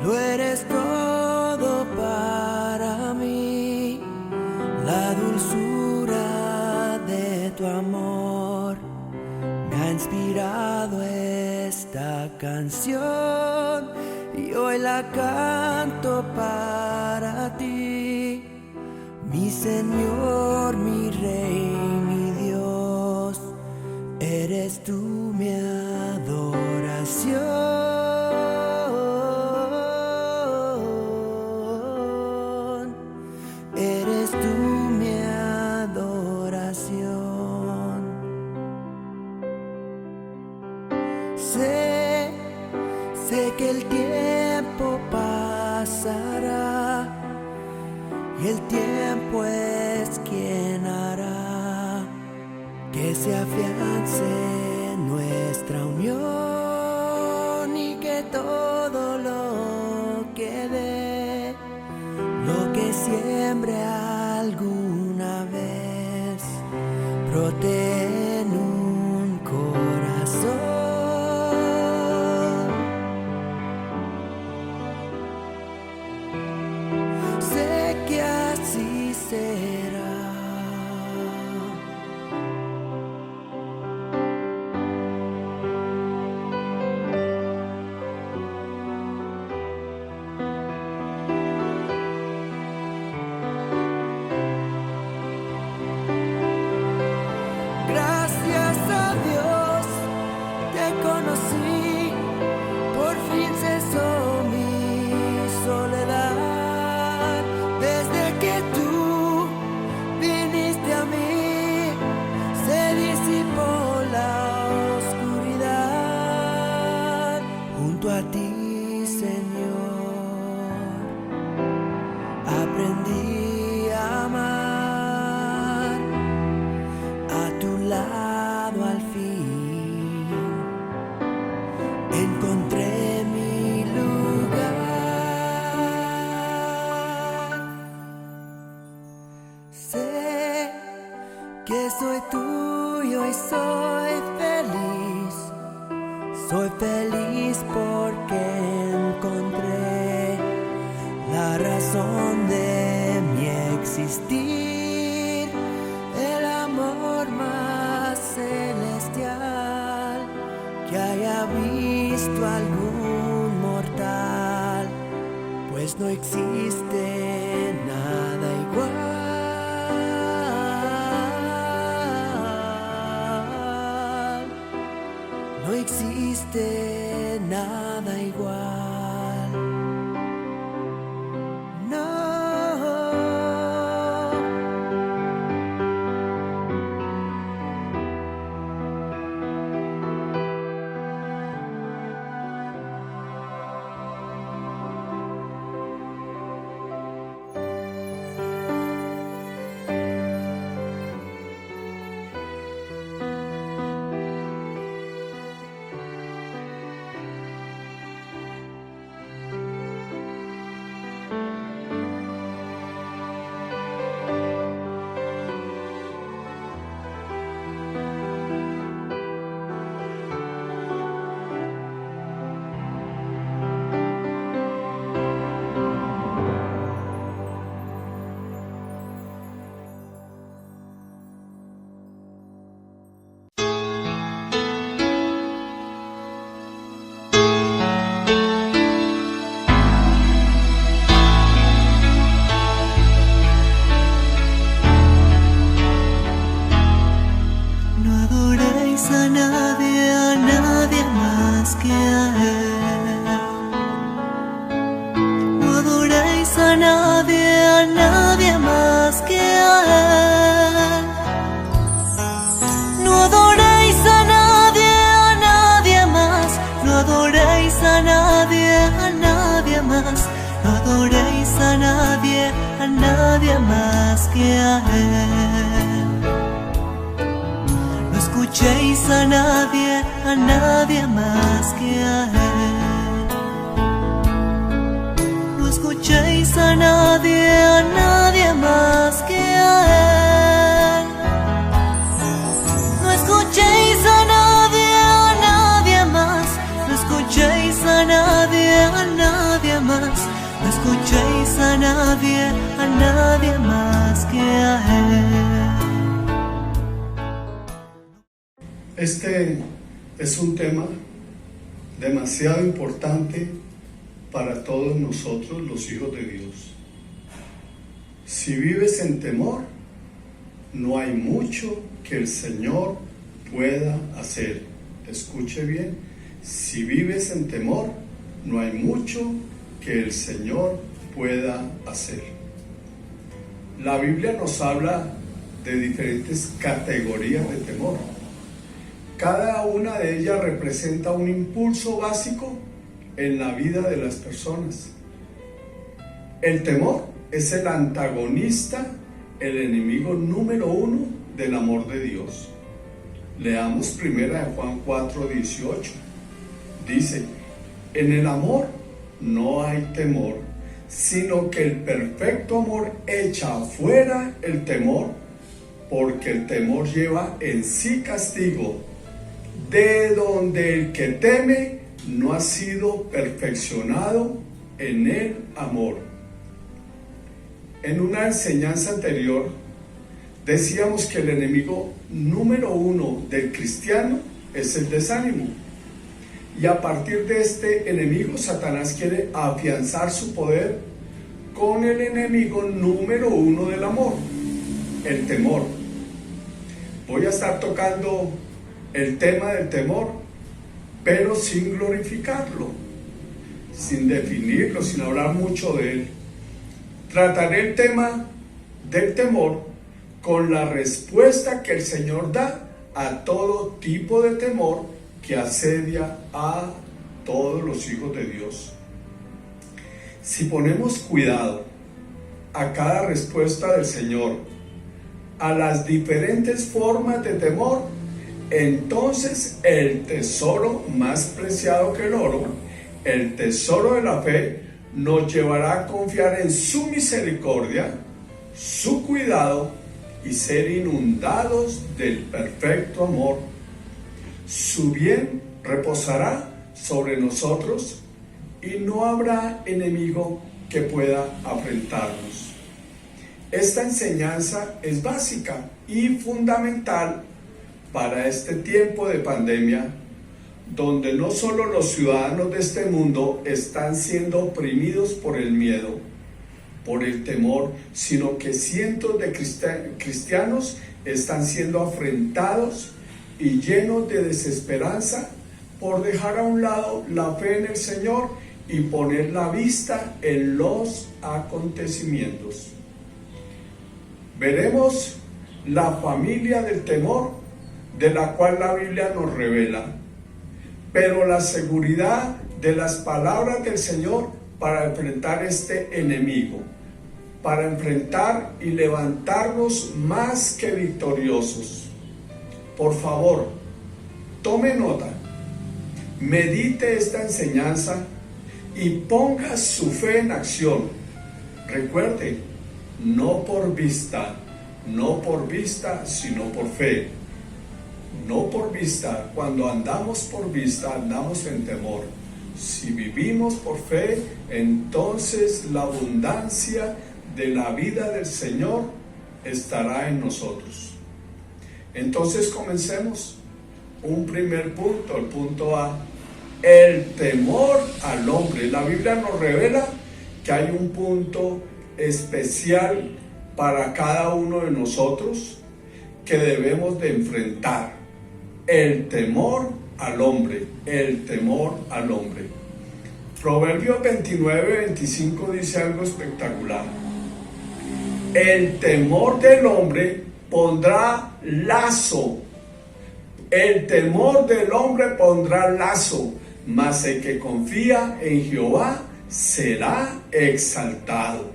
Tú eres todo para mí, la dulzura de tu amor me ha inspirado esta canción y hoy la canto para ti, mi Señor, mi Rey, mi Dios, eres tú mi adoración. Eres tú mi adoración. Sé que el tiempo pasará y el tiempo es quien hará que se afiance nuestra unión y que todo lo que dé, lo que siembre alguna vez, brote en un corazón. Sé que así será. Gracias a Dios te conocí, por fin cesó mi soledad. Desde que tú viniste a mí, se disipó la oscuridad. Junto a ti, Señor, aprendí a amar. A tu lado al fin encontré mi lugar. Sé que soy tuyo y soy feliz porque encontré la razón de mi existir, el amor más celestial que haya visto algún mortal, pues no existe nada igual, no existe nada igual, no. No adoréis a nadie más que a Él. No adoréis a nadie más que a Él. No adoréis a nadie más. No adoréis a nadie más. No adoréis a nadie más que a Él. No escuchéis a nadie más que a Él. No escuchéis a nadie más que a Él. No escuchéis a nadie más. No escuchéis a nadie nadie más, no escuchéis a nadie más que a Él. Este es un tema demasiado importante para todos nosotros, los hijos de Dios. Si vives en temor, no hay mucho que el Señor pueda hacer. Escuche bien, si vives en temor, no hay mucho que el Señor pueda hacer. La Biblia nos habla de diferentes categorías de temor. Cada una de ellas representa un impulso básico en la vida de las personas. El temor es el antagonista, el enemigo número uno del amor de Dios. Leamos 1 Juan 4:18. Dice: en el amor no hay temor, sino que el perfecto amor echa afuera el temor, porque el temor lleva en sí castigo, de donde el que teme no ha sido perfeccionado en el amor. En una enseñanza anterior decíamos que el enemigo número uno del cristiano es el desánimo. Y a partir de este enemigo, Satanás quiere afianzar su poder con el enemigo número uno del amor, el temor. Voy a estar tocando el tema del temor, pero sin glorificarlo, sin definirlo, sin hablar mucho de él. Trataré el tema del temor con la respuesta que el Señor da a todo tipo de temor que asedia a todos los hijos de Dios. Si ponemos cuidado a cada respuesta del Señor, a las diferentes formas de temor, entonces el tesoro más preciado que el oro, el tesoro de la fe, nos llevará a confiar en su misericordia, su cuidado y ser inundados del perfecto amor. Su bien reposará sobre nosotros y no habrá enemigo que pueda afrentarnos. Esta enseñanza es básica y fundamental para este tiempo de pandemia, donde no solo los ciudadanos de este mundo están siendo oprimidos por el miedo, por el temor, sino que cientos de cristianos están siendo afrentados y llenos de desesperanza por dejar a un lado la fe en el Señor y poner la vista en los acontecimientos. Veremos la familia del temor, de la cual la Biblia nos revela, pero la seguridad de las palabras del Señor para enfrentar este enemigo, para enfrentar y levantarnos más que victoriosos. Por favor, tome nota, medite esta enseñanza y ponga su fe en acción. Recuerde, no por vista, sino por fe. No por vista. Cuando andamos por vista, andamos en temor. Si vivimos por fe, entonces la abundancia de la vida del Señor estará en nosotros. Entonces comencemos. Un primer punto, el punto A, el temor al hombre. La Biblia nos revela que hay un punto especial para cada uno de nosotros que debemos de enfrentar. El temor al hombre, el temor al hombre. Proverbios 29:25 dice algo espectacular. El temor del hombre pondrá lazo. El temor del hombre pondrá lazo, mas el que confía en Jehová será exaltado.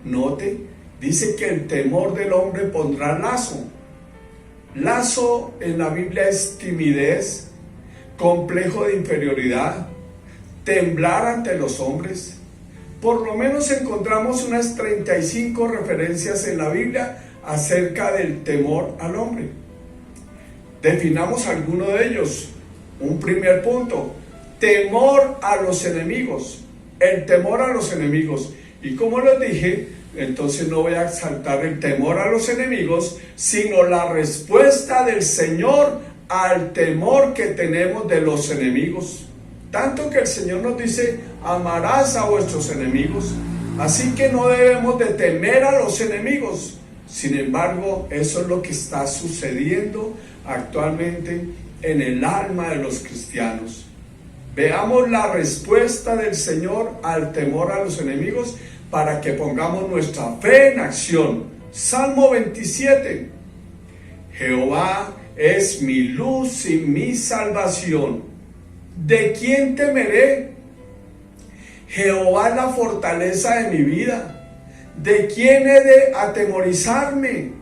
Note, dice que el temor del hombre pondrá lazo. Lazo en la Biblia es timidez, complejo de inferioridad, temblar ante los hombres. Por lo menos encontramos unas 35 referencias en la Biblia acerca del temor al hombre. Definamos alguno de ellos. Un primer punto, temor a los enemigos. el temor a los enemigos. Y como les dije, entonces no voy a exaltar el temor a los enemigos, sino la respuesta del Señor al temor que tenemos de los enemigos. Tanto que el Señor nos dice, amarás a vuestros enemigos. Así que no debemos de temer a los enemigos. Sin embargo, eso es lo que está sucediendo actualmente en el alma de los cristianos. Veamos la respuesta del Señor al temor a los enemigos para que pongamos nuestra fe en acción. Salmo 27. Jehová es mi luz y mi salvación. ¿De quién temeré? Jehová es la fortaleza de mi vida. ¿De quién he de atemorizarme?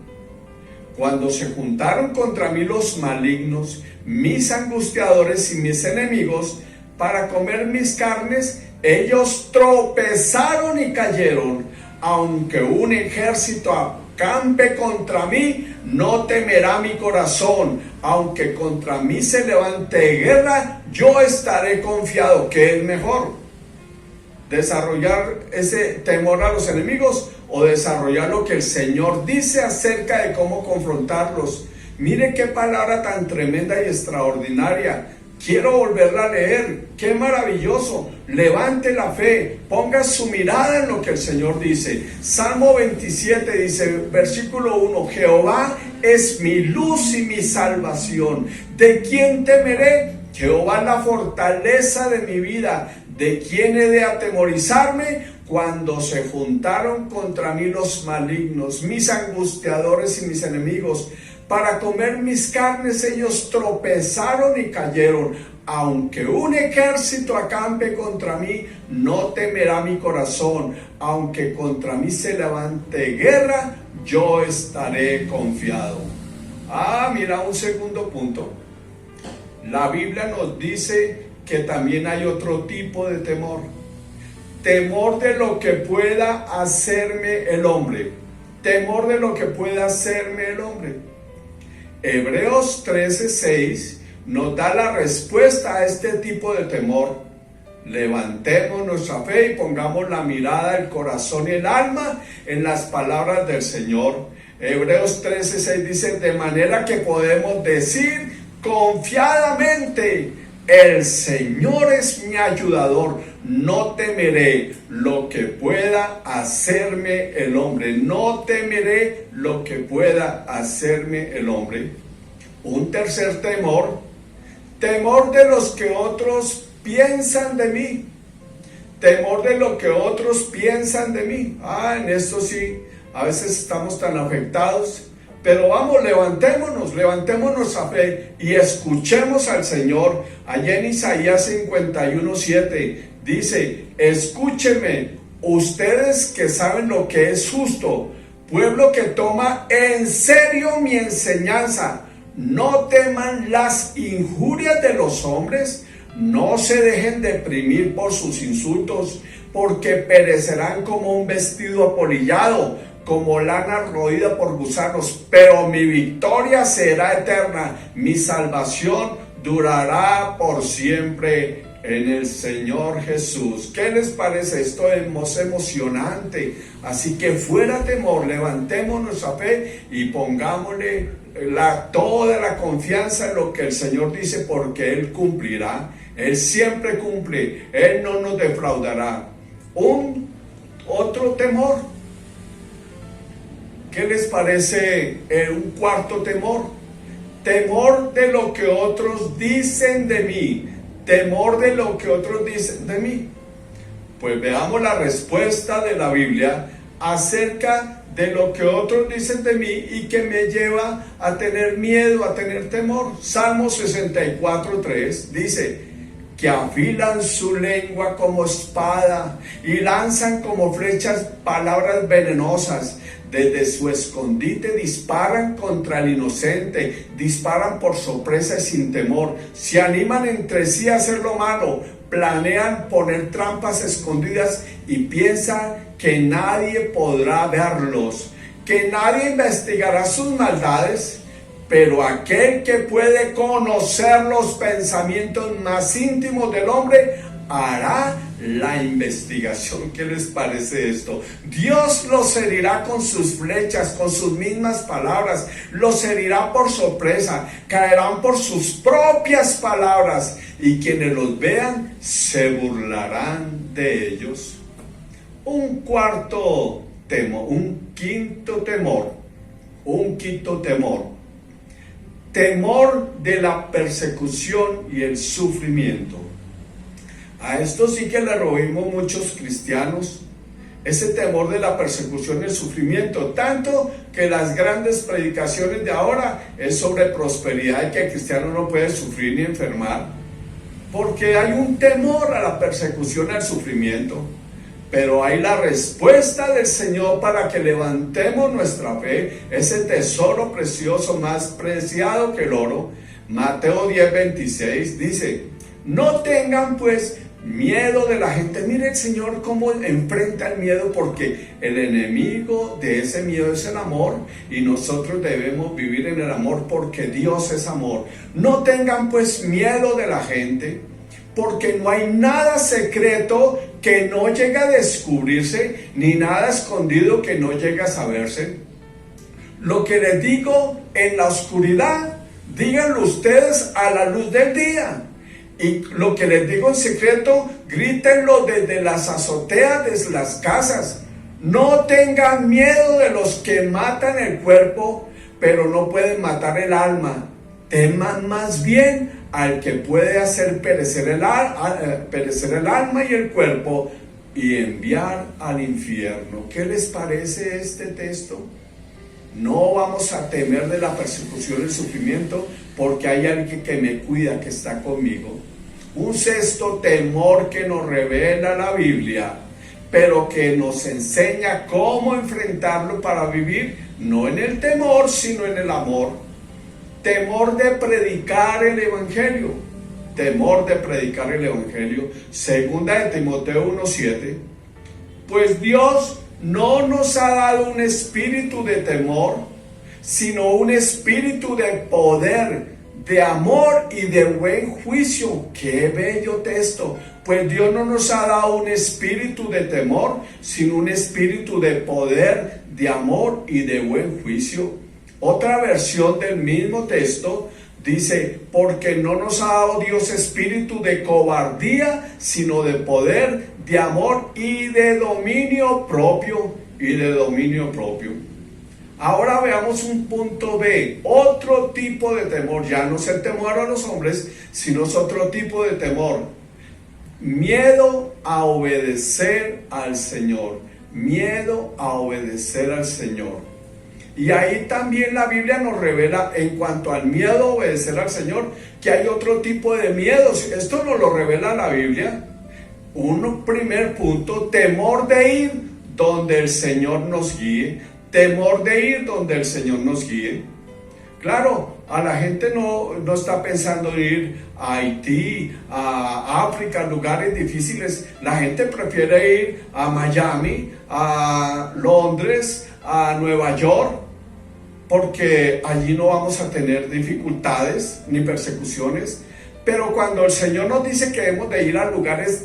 Cuando se juntaron contra mí los malignos, mis angustiadores y mis enemigos, para comer mis carnes, ellos tropezaron y cayeron. Aunque un ejército acampe contra mí, no temerá mi corazón. Aunque contra mí se levante guerra, yo estaré confiado. ¿Qué es mejor? ¿Desarrollar ese temor a los enemigos o desarrollar lo que el Señor dice acerca de cómo confrontarlos? Mire qué palabra tan tremenda y extraordinaria. Quiero volverla a leer. ¡Qué maravilloso! Levante la fe, ponga su mirada en lo que el Señor dice. Salmo 27 dice, versículo 1, Jehová es mi luz y mi salvación. ¿De quién temeré? Jehová es la fortaleza de mi vida. ¿De quién he de atemorizarme? Cuando se juntaron contra mí los malignos, mis angustiadores y mis enemigos, para comer mis carnes, ellos tropezaron y cayeron. Aunque un ejército acampe contra mí, no temerá mi corazón. Aunque contra mí se levante guerra, yo estaré confiado. Mira un segundo punto. La Biblia nos dice que también hay otro tipo de temor. Temor de lo que pueda hacerme el hombre. Temor de lo que pueda hacerme el hombre. Hebreos 13:6 nos da la respuesta a este tipo de temor. Levantemos nuestra fe y pongamos la mirada, el corazón y el alma en las palabras del Señor. Hebreos 13:6 dice, de manera que podemos decir confiadamente, el Señor es mi ayudador, no temeré lo que pueda hacerme el hombre. No temeré lo que pueda hacerme el hombre. Un tercer temor, temor de los que otros piensan de mí. Temor de lo que otros piensan de mí. En esto sí, a veces estamos tan afectados. Pero vamos, levantemos nuestra fe y escuchemos al Señor. Allá en Isaías 51:7 dice, escúchenme, ustedes que saben lo que es justo, pueblo que toma en serio mi enseñanza. No teman las injurias de los hombres, no se dejen deprimir por sus insultos, porque perecerán como un vestido apolillado, como lana roída por gusanos, pero mi victoria será eterna, mi salvación durará por siempre en el Señor Jesús. ¿Qué les parece? Esto es emocionante. Así que fuera temor, levantemos nuestra fe y pongámosle toda la confianza en lo que el Señor dice, porque Él cumplirá. Él siempre cumple, Él no nos defraudará. Otro temor. ¿Qué les parece un cuarto temor? Temor de lo que otros dicen de mí. Temor de lo que otros dicen de mí. Pues veamos la respuesta de la Biblia acerca de lo que otros dicen de mí y que me lleva a tener miedo, a tener temor. Salmo 64:3 dice, que afilan su lengua como espada y lanzan como flechas palabras venenosas. Desde su escondite disparan contra el inocente, disparan por sorpresa y sin temor. Se animan entre sí a hacer lo malo, planean poner trampas escondidas y piensan que nadie podrá verlos, que nadie investigará sus maldades. Pero aquel que puede conocer los pensamientos más íntimos del hombre hará la investigación. ¿Qué les parece esto? Dios los herirá con sus flechas, con sus mismas palabras, los herirá por sorpresa, caerán por sus propias palabras, y quienes los vean se burlarán de ellos. Un quinto temor, temor de la persecución y el sufrimiento. A esto sí que le roímos muchos cristianos, ese temor de la persecución y el sufrimiento, tanto que las grandes predicaciones de ahora es sobre prosperidad y que el cristiano no puede sufrir ni enfermar, porque hay un temor a la persecución y al sufrimiento. Pero hay la respuesta del Señor para que levantemos nuestra fe, ese tesoro precioso, más preciado que el oro. Mateo 10:26 dice: no tengan pues miedo de la gente. Mire el Señor cómo enfrenta el miedo, porque el enemigo de ese miedo es el amor, y nosotros debemos vivir en el amor porque Dios es amor. No tengan pues miedo de la gente, porque no hay nada secreto que no llegue a descubrirse, ni nada escondido que no llegue a saberse. Lo que les digo en la oscuridad, díganlo ustedes a la luz del día. Y lo que les digo en secreto, grítenlo desde las azoteas de las casas. No tengan miedo de los que matan el cuerpo, pero no pueden matar el alma. Teman más bien al que puede hacer perecer el alma y el cuerpo y enviar al infierno. ¿Qué les parece este texto? No vamos a temer de la persecución y el sufrimiento, porque hay alguien que me cuida, que está conmigo. Un sexto temor que nos revela la Biblia, pero que nos enseña cómo enfrentarlo para vivir, no en el temor, sino en el amor. Temor de predicar el Evangelio. Temor de predicar el Evangelio. Segunda de Timoteo 1:7. Pues Dios no nos ha dado un espíritu de temor, sino un espíritu de poder, de amor y de buen juicio. ¡Qué bello texto! Pues Dios no nos ha dado un espíritu de temor, sino un espíritu de poder, de amor y de buen juicio. Otra versión del mismo texto dice: porque no nos ha dado Dios espíritu de cobardía, sino de poder, de amor y de dominio propio. Ahora veamos un punto B, otro tipo de temor. Ya no es el temor a los hombres, sino es otro tipo de temor. Miedo a obedecer al Señor. Miedo a obedecer al Señor. Y ahí también la Biblia nos revela, en cuanto al miedo a obedecer al Señor, que hay otro tipo de miedos. Esto nos lo revela la Biblia. Un primer punto: temor de ir donde el Señor nos guíe. Temor de ir donde el Señor nos guíe. Claro, a la gente no está pensando en ir a Haití, a África, lugares difíciles. La gente prefiere ir a Miami, a Londres, a Nueva York, porque allí no vamos a tener dificultades ni persecuciones. Pero cuando el Señor nos dice que debemos de ir a lugares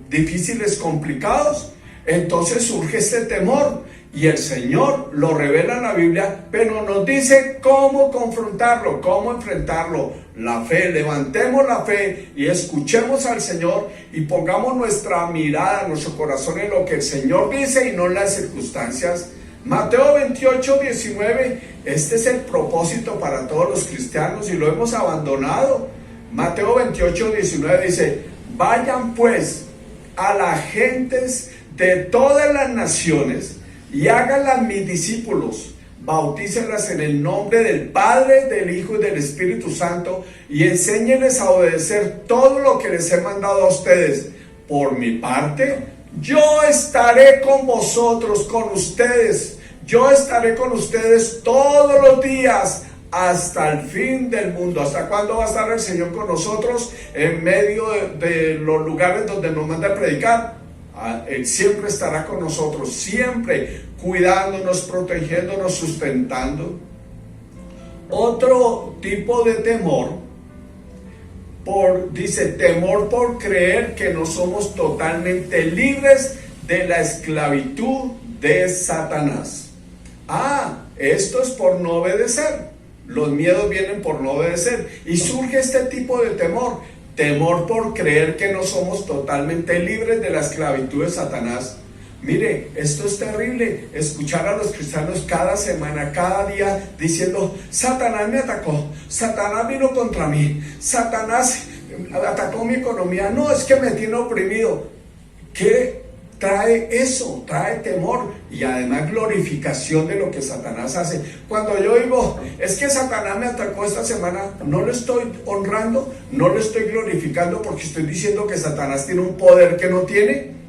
difíciles, complicados, entonces surge este temor, y el Señor lo revela en la Biblia, pero nos dice cómo confrontarlo, cómo enfrentarlo. La fe, levantemos la fe y escuchemos al Señor y pongamos nuestra mirada, nuestro corazón en lo que el Señor dice y no en las circunstancias. Mateo 28:19, este es el propósito para todos los cristianos y lo hemos abandonado. Mateo 28:19 dice: vayan pues a las gentes de todas las naciones y háganlas mis discípulos, bautícenlas en el nombre del Padre, del Hijo y del Espíritu Santo, y enséñenles a obedecer todo lo que les he mandado a ustedes. Por mi parte, yo estaré con vosotros, con ustedes. Yo estaré con ustedes todos los días hasta el fin del mundo. ¿Hasta cuándo va a estar el Señor con nosotros en medio de los lugares donde nos manda a predicar? Él siempre estará con nosotros, siempre cuidándonos, protegiéndonos, sustentando. Otro tipo de temor dice, temor por creer que no somos totalmente libres de la esclavitud de Satanás. Esto es por no obedecer. Los miedos vienen por no obedecer. Y surge este tipo de temor. Temor por creer que no somos totalmente libres de la esclavitud de Satanás. Mire, esto es terrible, escuchar a los cristianos cada semana, cada día, diciendo, Satanás me atacó, Satanás vino contra mí, Satanás atacó mi economía, no, es que me tiene oprimido. ¿Qué trae eso? Trae temor y además glorificación de lo que Satanás hace. Cuando yo digo, es que Satanás me atacó esta semana, no lo estoy honrando, no lo estoy glorificando, porque estoy diciendo que Satanás tiene un poder que no tiene.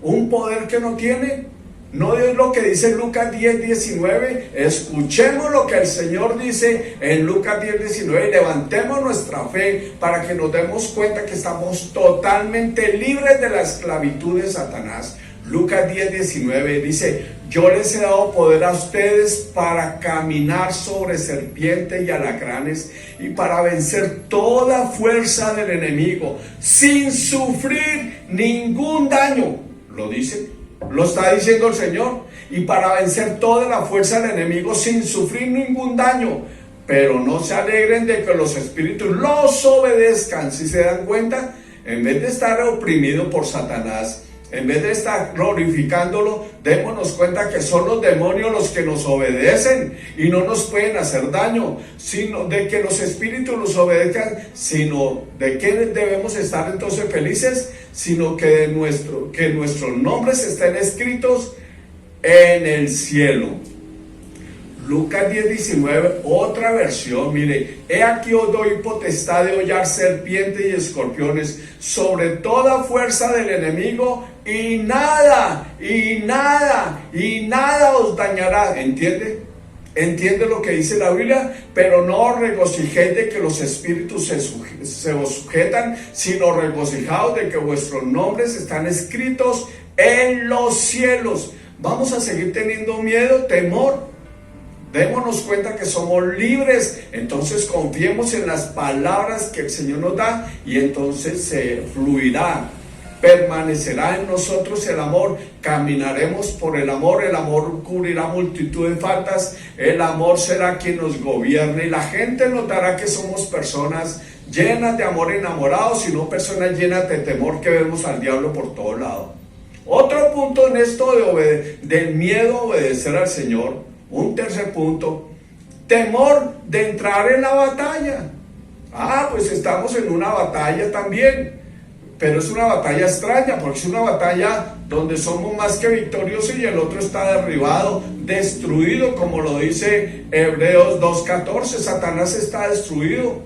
Un poder que no tiene. No es lo que dice Lucas 10:19. Escuchemos lo que el Señor dice en Lucas 10:19 y levantemos nuestra fe para que nos demos cuenta que estamos totalmente libres de la esclavitud de Satanás. Lucas 10:19 dice, yo les he dado poder a ustedes para caminar sobre serpientes y alacranes y para vencer toda fuerza del enemigo sin sufrir ningún daño. Lo dice, lo está diciendo el Señor, y para vencer toda la fuerza del enemigo sin sufrir ningún daño. Pero no se alegren de que los espíritus los obedezcan. Si se dan cuenta, en vez de estar oprimido por Satanás, en vez de estar glorificándolo, démonos cuenta que son los demonios los que nos obedecen y no nos pueden hacer daño, sino de que los espíritus los obedezcan, sino de que debemos estar entonces felices, sino que nuestros nombres estén escritos en el cielo. Lucas 10:19, otra versión, mire, he aquí os doy potestad de hollar serpientes y escorpiones sobre toda fuerza del enemigo y nada os dañará. ¿Entiende lo que dice la Biblia? Pero no os regocijéis de que los espíritus se os sujetan, sino regocijaos de que vuestros nombres están escritos en los cielos. Vamos a seguir teniendo miedo, temor. Démonos cuenta que somos libres, entonces confiemos en las palabras que el Señor nos da y entonces se fluirá, permanecerá en nosotros el amor, caminaremos por el amor cubrirá multitud de faltas, el amor será quien nos gobierne y la gente notará que somos personas llenas de amor, enamorados y no personas llenas de temor que vemos al diablo por todo lado. Otro punto en esto del miedo a obedecer al Señor. Un tercer punto, temor de entrar en la batalla. Pues estamos en una batalla también, pero es una batalla extraña, porque es una batalla donde somos más que victoriosos y el otro está derribado, destruido, como lo dice Hebreos 2:14, Satanás está destruido,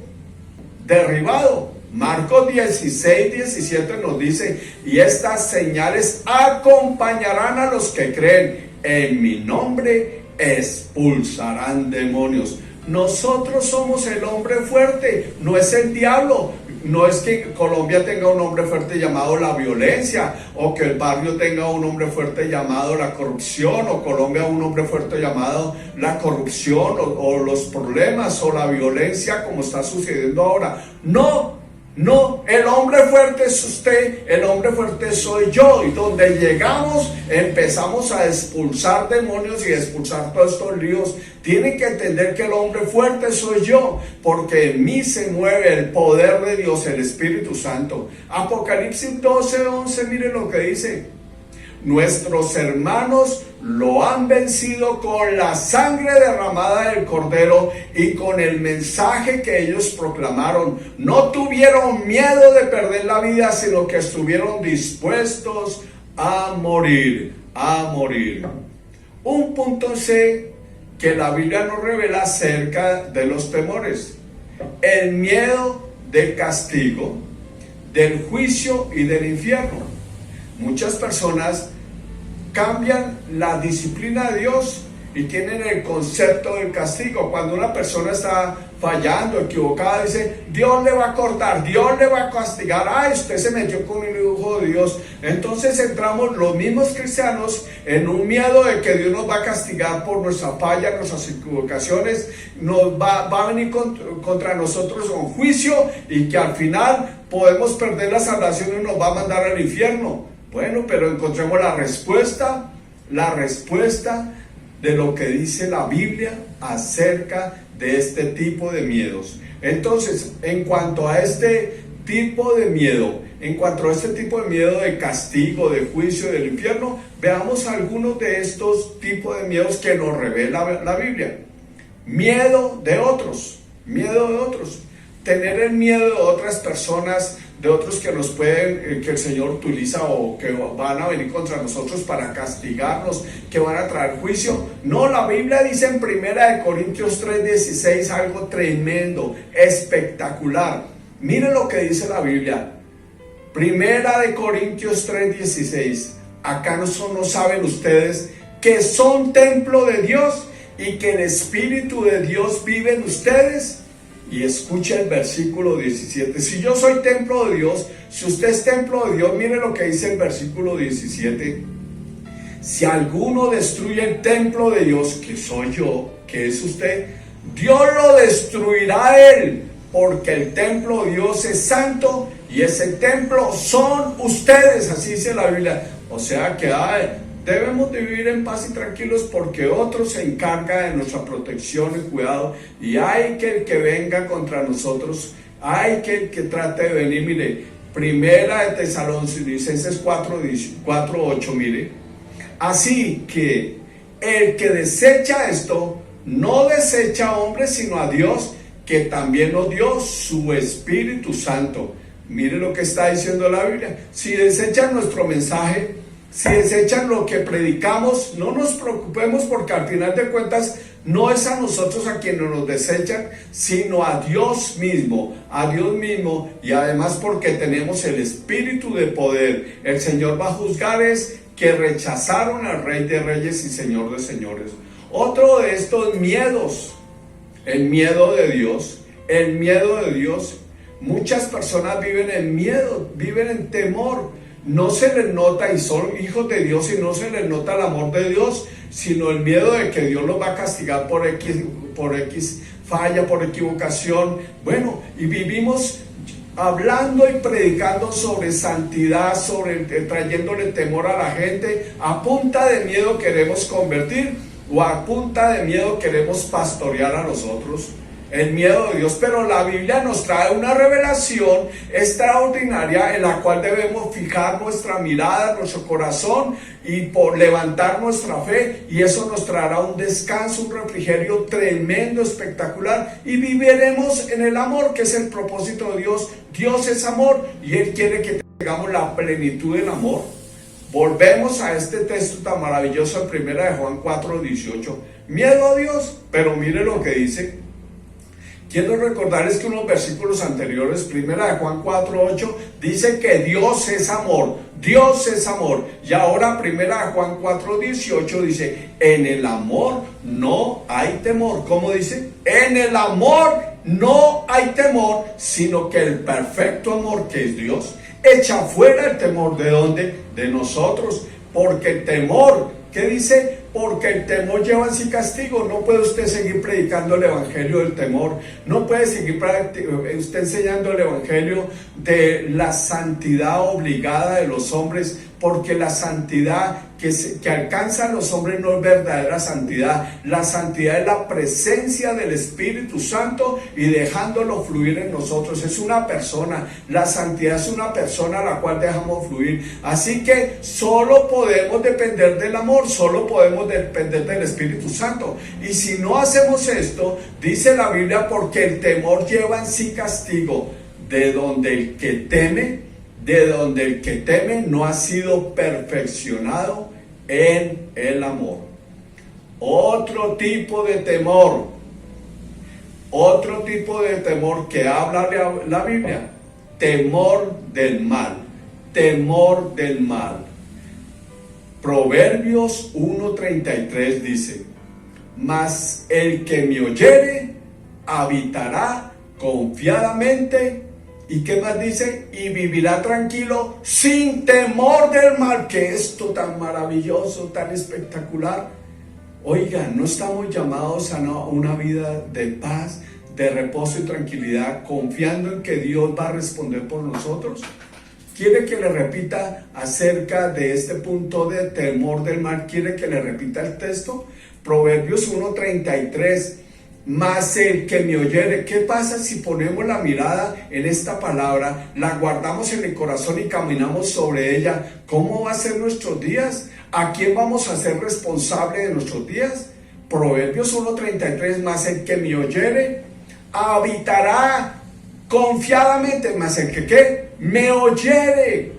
derribado. Marcos 16:17 nos dice, y estas señales acompañarán a los que creen, en mi nombre expulsarán demonios. Nosotros somos el hombre fuerte, no es el diablo. No es que Colombia tenga un hombre fuerte llamado la violencia, o que el barrio tenga un hombre fuerte llamado la corrupción, o Colombia un hombre fuerte llamado la corrupción, o los problemas, o la violencia como está sucediendo ahora. No, el hombre fuerte es usted, el hombre fuerte soy yo, y donde llegamos empezamos a expulsar demonios y a expulsar todos estos líos. Tienen que entender que el hombre fuerte soy yo, porque en mí se mueve el poder de Dios, el Espíritu Santo. Apocalipsis 12:11, miren lo que dice. Nuestros hermanos lo han vencido con la sangre derramada del Cordero y con el mensaje que ellos proclamaron. No tuvieron miedo de perder la vida, sino que estuvieron dispuestos a morir, Un punto C que la Biblia nos revela acerca de los temores: el miedo del castigo, del juicio y del infierno. Muchas personas cambian la disciplina de Dios y tienen el concepto del castigo. Cuando una persona está fallando, equivocada, dice, Dios le va a cortar, Dios le va a castigar, ay, usted se metió con el hijo de Dios. Entonces entramos los mismos cristianos en un miedo de que Dios nos va a castigar por nuestra falla, nuestras equivocaciones, nos va a venir contra nosotros con juicio, y que al final podemos perder la salvación y nos va a mandar al infierno. Bueno, pero encontremos la respuesta de lo que dice la Biblia acerca de este tipo de miedos. Entonces, en cuanto a este tipo de miedo, de castigo, de juicio, del infierno, veamos algunos de estos tipos de miedos que nos revela la Biblia. Miedo de otros. Tener el miedo de otras personas, de otros que nos pueden, que el Señor utiliza o que van a venir contra nosotros para castigarnos, que van a traer juicio. No, la Biblia dice en 1 Corintios 3:16 algo tremendo, espectacular. Miren lo que dice la Biblia. 1 Corintios 3:16. ¿Acaso no saben ustedes que son templo de Dios y que el Espíritu de Dios vive en ustedes? Y escucha el versículo 17. Si yo soy templo de Dios, si usted es templo de Dios, mire lo que dice el versículo 17. Si alguno destruye el templo de Dios, que soy yo, que es usted, Dios lo destruirá a él, porque el templo de Dios es santo y ese templo son ustedes, así dice la Biblia. O sea que debemos de vivir en paz y tranquilos, porque otro se encarga de nuestra protección y cuidado, y hay que el que venga contra nosotros, hay que el que trate de venir. Mire, 1 Tesalonicenses 4:8, mire, así que el que desecha esto, no desecha a hombres, sino a Dios, que también nos dio su Espíritu Santo. Mire lo que está diciendo la Biblia. Si desechan nuestro mensaje, si desechan lo que predicamos, no nos preocupemos, porque al final de cuentas no es a nosotros a quienes nos desechan, sino a Dios mismo, y además porque tenemos el Espíritu de poder. El Señor va a juzgar es que rechazaron al Rey de Reyes y Señor de Señores. Otro de estos miedos, el miedo de Dios. Muchas personas viven en miedo, viven en temor. No se les nota, y son hijos de Dios, y no se les nota el amor de Dios, sino el miedo de que Dios los va a castigar por X falla, por equivocación. Bueno, y vivimos hablando y predicando sobre santidad, trayéndole temor a la gente. A punta de miedo queremos convertir, o a punta de miedo queremos pastorear a nosotros. El miedo de Dios. Pero la Biblia nos trae una revelación extraordinaria en la cual debemos fijar nuestra mirada, nuestro corazón, y por levantar nuestra fe, y eso nos traerá un descanso, un refrigerio tremendo, espectacular, y viviremos en el amor, que es el propósito de Dios. Dios es amor, y Él quiere que tengamos la plenitud del amor. Volvemos a este texto tan maravilloso en 1 Juan 4:18. Miedo a Dios, pero mire lo que dice. Quiero recordarles que unos versículos anteriores, 1 Juan 4:8, dice que Dios es amor, y ahora 1 Juan 4:18 dice, en el amor no hay temor. ¿Cómo dice? En el amor no hay temor, sino que el perfecto amor, que es Dios, echa fuera el temor. ¿De dónde? De nosotros, porque el temor, ¿qué dice? Porque el temor lleva en sí castigo. No puede usted seguir predicando el evangelio del temor, no puede seguir usted enseñando el evangelio de la santidad obligada de los hombres, porque la santidad que alcanzan los hombres no es verdadera santidad. La santidad es la presencia del Espíritu Santo y dejándolo fluir en nosotros. Es una persona, la santidad es una persona a la cual dejamos fluir. Así que solo podemos depender del amor, solo podemos depender del Espíritu Santo. Y si no hacemos esto, dice la Biblia, porque el temor lleva en sí castigo, de donde el que teme no ha sido perfeccionado en el amor. Otro tipo de temor que habla la Biblia: temor del mal. Proverbios 1:33 dice: mas el que me oyere habitará confiadamente. ¿Y qué más dice? Y vivirá tranquilo sin temor del mal. Que esto tan maravilloso, tan espectacular. Oigan, no estamos llamados a una vida de paz, de reposo y tranquilidad, confiando en que Dios va a responder por nosotros. ¿Quiere que le repita acerca de este punto de temor del mal? ¿Quiere que le repita el texto? Proverbios 1:33. Mas el que me oyere. ¿Qué pasa si ponemos la mirada en esta palabra, la guardamos en el corazón y caminamos sobre ella? ¿Cómo va a ser nuestros días? ¿A quién vamos a ser responsable de nuestros días? Proverbios 1:33. Mas el que me oyere habitará confiadamente. Mas el que ¿qué? Me oyere,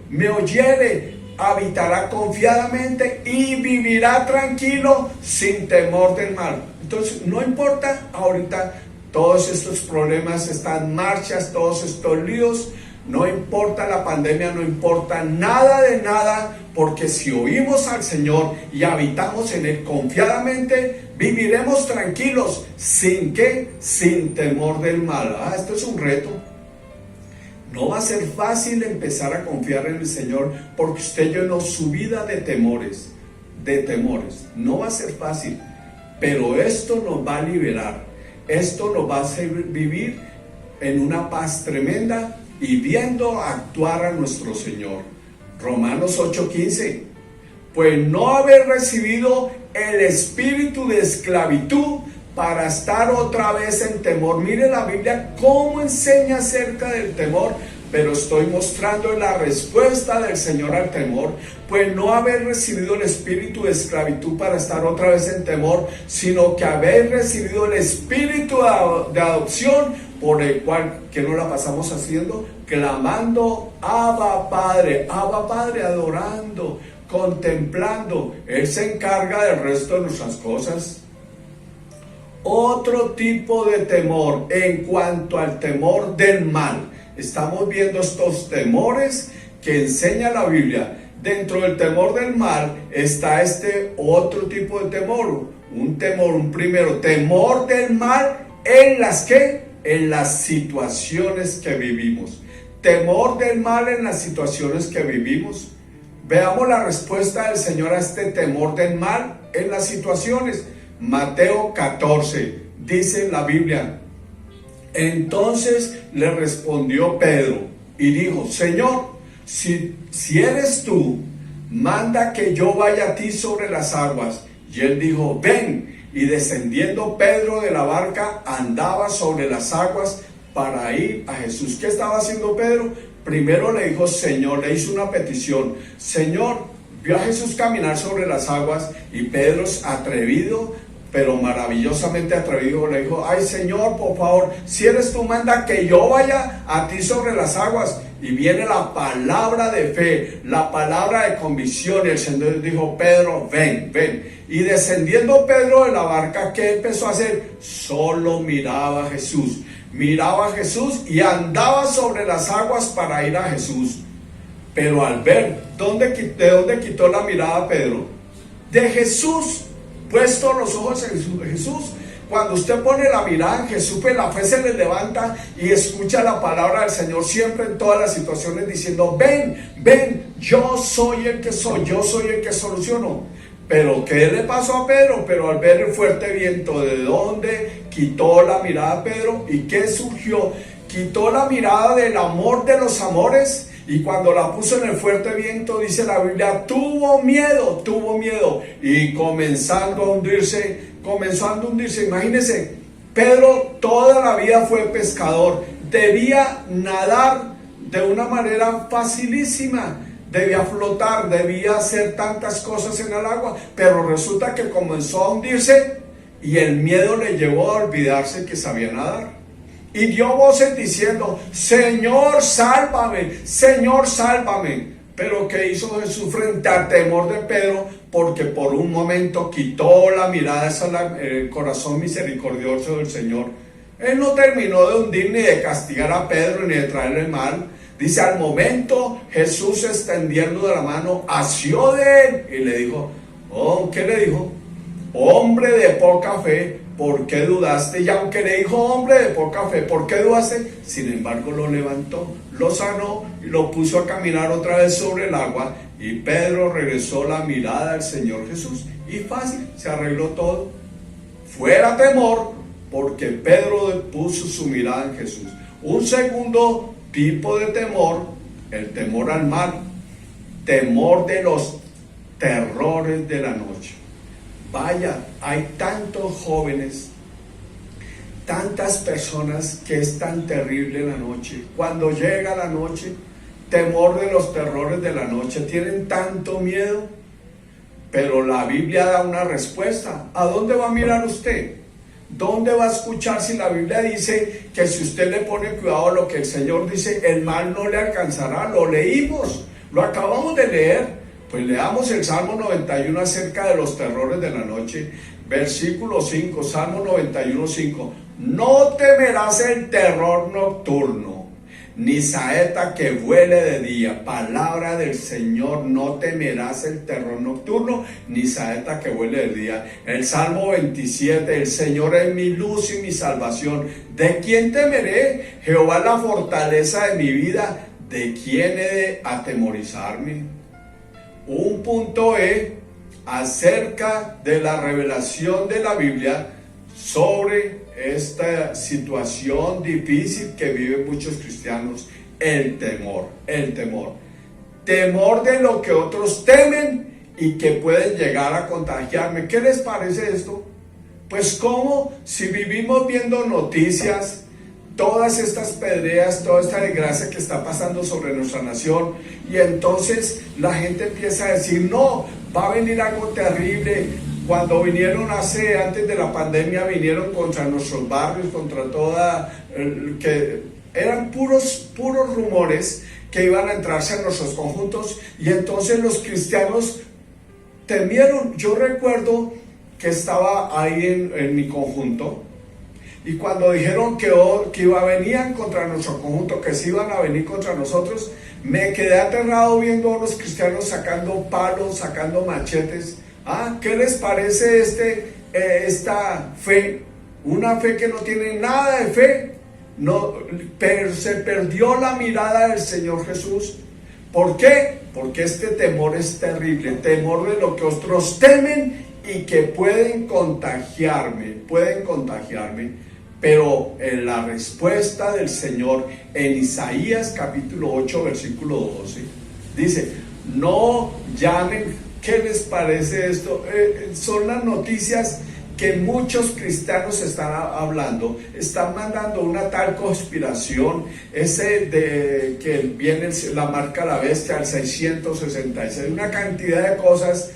habitará confiadamente y vivirá tranquilo sin temor del mal. Entonces, no importa ahorita todos estos problemas, estas marchas, todos estos líos, no importa la pandemia, no importa nada de nada, porque si oímos al Señor y habitamos en Él confiadamente, viviremos tranquilos. ¿Sin qué? Sin temor del mal. Esto es un reto. No va a ser fácil empezar a confiar en el Señor porque usted llenó su vida de temores. No va a ser fácil, pero esto nos va a liberar. Esto nos va a hacer vivir en una paz tremenda y viendo actuar a nuestro Señor. Romanos 8:15. Pues no haber recibido el espíritu de esclavitud para estar otra vez en temor. Mire la Biblia cómo enseña acerca del temor, pero estoy mostrando la respuesta del Señor al temor. Pues no haber recibido el espíritu de esclavitud para estar otra vez en temor, sino que haber recibido el espíritu de adopción, por el cual, ¿qué no la pasamos haciendo? Clamando, Abba Padre, adorando, contemplando. Él se encarga del resto de nuestras cosas. Otro tipo de temor en cuanto al temor del mal. Estamos viendo estos temores que enseña la Biblia. Dentro del temor del mal está este otro tipo de temor. Un primero, temor del mal en las que, en las situaciones que vivimos. Temor del mal en las situaciones que vivimos. Veamos la respuesta del Señor a este temor del mal en las situaciones. Mateo 14, dice la Biblia: entonces le respondió Pedro y dijo: Señor, si eres tú, manda que yo vaya a ti sobre las aguas. Y él dijo: ven. Y descendiendo Pedro de la barca, andaba sobre las aguas para ir a Jesús. ¿Qué estaba haciendo Pedro? Primero le dijo Señor, le hizo una petición. Señor, vio a Jesús caminar sobre las aguas y Pedro, atrevido, pero maravillosamente atrevido, le dijo: ay Señor, por favor, si eres tú, manda que yo vaya a ti sobre las aguas. Y viene la palabra de fe, la palabra de convicción, y el Señor dijo: Pedro, ven. Y descendiendo Pedro de la barca, ¿qué empezó a hacer? Solo miraba a Jesús y andaba sobre las aguas para ir a Jesús. Pero al ver, ¿de dónde quitó la mirada Pedro? De Jesús. Puesto los ojos en Jesús. Cuando usted pone la mirada en Jesús, pues la fe se le levanta y escucha la palabra del Señor siempre en todas las situaciones diciendo: ven, yo soy el que soy, yo soy el que soluciono. Pero ¿qué le pasó a Pedro? Pero al ver el fuerte viento, ¿de dónde quitó la mirada Pedro? ¿Y qué surgió? Quitó la mirada del amor de los amores. Y cuando la puso en el fuerte viento, dice la Biblia, tuvo miedo. Y comenzó a hundirse. Imagínense, Pedro toda la vida fue pescador. Debía nadar de una manera facilísima. Debía flotar, debía hacer tantas cosas en el agua. Pero resulta que comenzó a hundirse y el miedo le llevó a olvidarse que sabía nadar. Y dio voces diciendo: Señor, sálvame. Pero ¿qué hizo Jesús frente al temor de Pedro? Porque por un momento quitó la mirada, el corazón misericordioso del Señor. Él no terminó de hundir ni de castigar a Pedro ni de traerle mal. Dice: al momento Jesús, extendiendo de la mano, asió de él y le dijo: ¿qué le dijo? hombre de poca fe, ¿por qué dudaste? Y aunque le dijo hombre de poca fe, ¿por qué dudaste? Sin embargo lo levantó, lo sanó y lo puso a caminar otra vez sobre el agua. Y Pedro regresó la mirada al Señor Jesús. Y fácil, se arregló todo. Fuera temor, porque Pedro puso su mirada en Jesús. Un segundo tipo de temor, el temor al mal, temor de los terrores de la noche. Vaya, hay tantos jóvenes, tantas personas que es tan terrible la noche. Cuando llega la noche, temor de los terrores de la noche, tienen tanto miedo, pero la Biblia da una respuesta. ¿A dónde va a mirar usted? ¿Dónde va a escuchar si la Biblia dice que si usted le pone cuidado a lo que el Señor dice, el mal no le alcanzará? Lo leímos, lo acabamos de leer. Pues leamos el Salmo 91 acerca de los terrores de la noche, versículo 5, Salmo 91, 5. No temerás el terror nocturno, ni saeta que vuele de día. Palabra del Señor, no temerás el terror nocturno, ni saeta que vuele de día. El Salmo 27, el Señor es mi luz y mi salvación. ¿De quién temeré? Jehová es la fortaleza de mi vida. ¿De quién he de atemorizarme? Un punto acerca de la revelación de la Biblia sobre esta situación difícil que viven muchos cristianos, el temor, temor de lo que otros temen y que pueden llegar a contagiarme. ¿Qué les parece esto? Pues como si vivimos viendo noticias, todas estas pedreas, toda esta desgracia que está pasando sobre nuestra nación, y entonces la gente empieza a decir, no, va a venir algo terrible. Cuando vinieron antes de la pandemia, vinieron contra nuestros barrios, contra que eran puros rumores que iban a entrarse en nuestros conjuntos, y entonces los cristianos temieron. Yo recuerdo que estaba ahí en mi conjunto, y cuando dijeron que venían contra nuestro conjunto, que se iban a venir contra nosotros, me quedé aterrado viendo a unos cristianos sacando palos, sacando machetes. ¿Qué les parece esta fe? Una fe que no tiene nada de fe. No, pero se perdió la mirada del Señor Jesús. ¿Por qué? Porque este temor es terrible, temor de lo que otros temen y que pueden contagiarme. Pero en la respuesta del Señor en Isaías capítulo 8 versículo 12 dice, no llamen. ¿Qué les parece esto? Son las noticias que muchos cristianos están hablando, están mandando una tal conspiración, de que viene la marca la bestia al 666, una cantidad de cosas.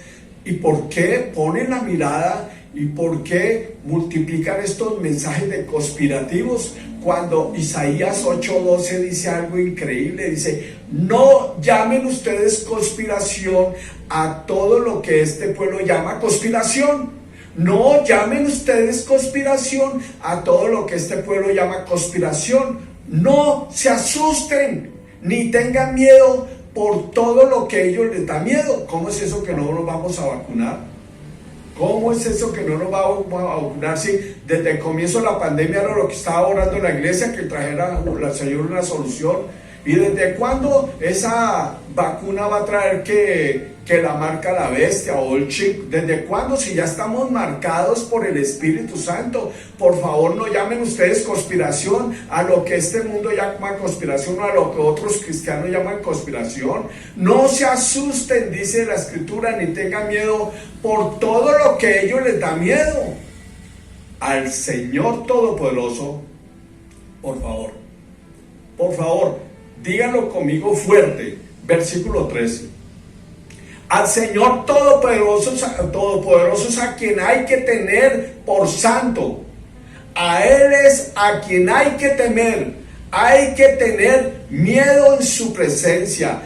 ¿Y por qué ponen la mirada? ¿Y por qué multiplican estos mensajes de conspirativos? Cuando Isaías 8:12 dice algo increíble, dice, no llamen ustedes conspiración a todo lo que este pueblo llama conspiración. No llamen ustedes conspiración a todo lo que este pueblo llama conspiración. No se asusten, ni tengan miedo por todo lo que a ellos les da miedo. ¿Cómo es eso que no nos vamos a vacunar? ¿Cómo es eso que no nos va a vacunar? Si desde el comienzo de la pandemia era lo que estaba orando la iglesia, que trajera al Señor una solución. ¿Y desde cuándo esa vacuna va a traer que la marca la bestia o el chip? ¿Desde cuándo? Si ya estamos marcados por el Espíritu Santo. Por favor, no llamen ustedes conspiración a lo que este mundo llama conspiración o a lo que otros cristianos llaman conspiración. No se asusten, dice la Escritura, ni tengan miedo por todo lo que a ellos les da miedo. Al Señor Todopoderoso, por favor, díganlo conmigo fuerte. Versículo 13. Al Señor Todopoderoso es a quien hay que tener por santo. A Él es a quien hay que temer. Hay que tener miedo en su presencia.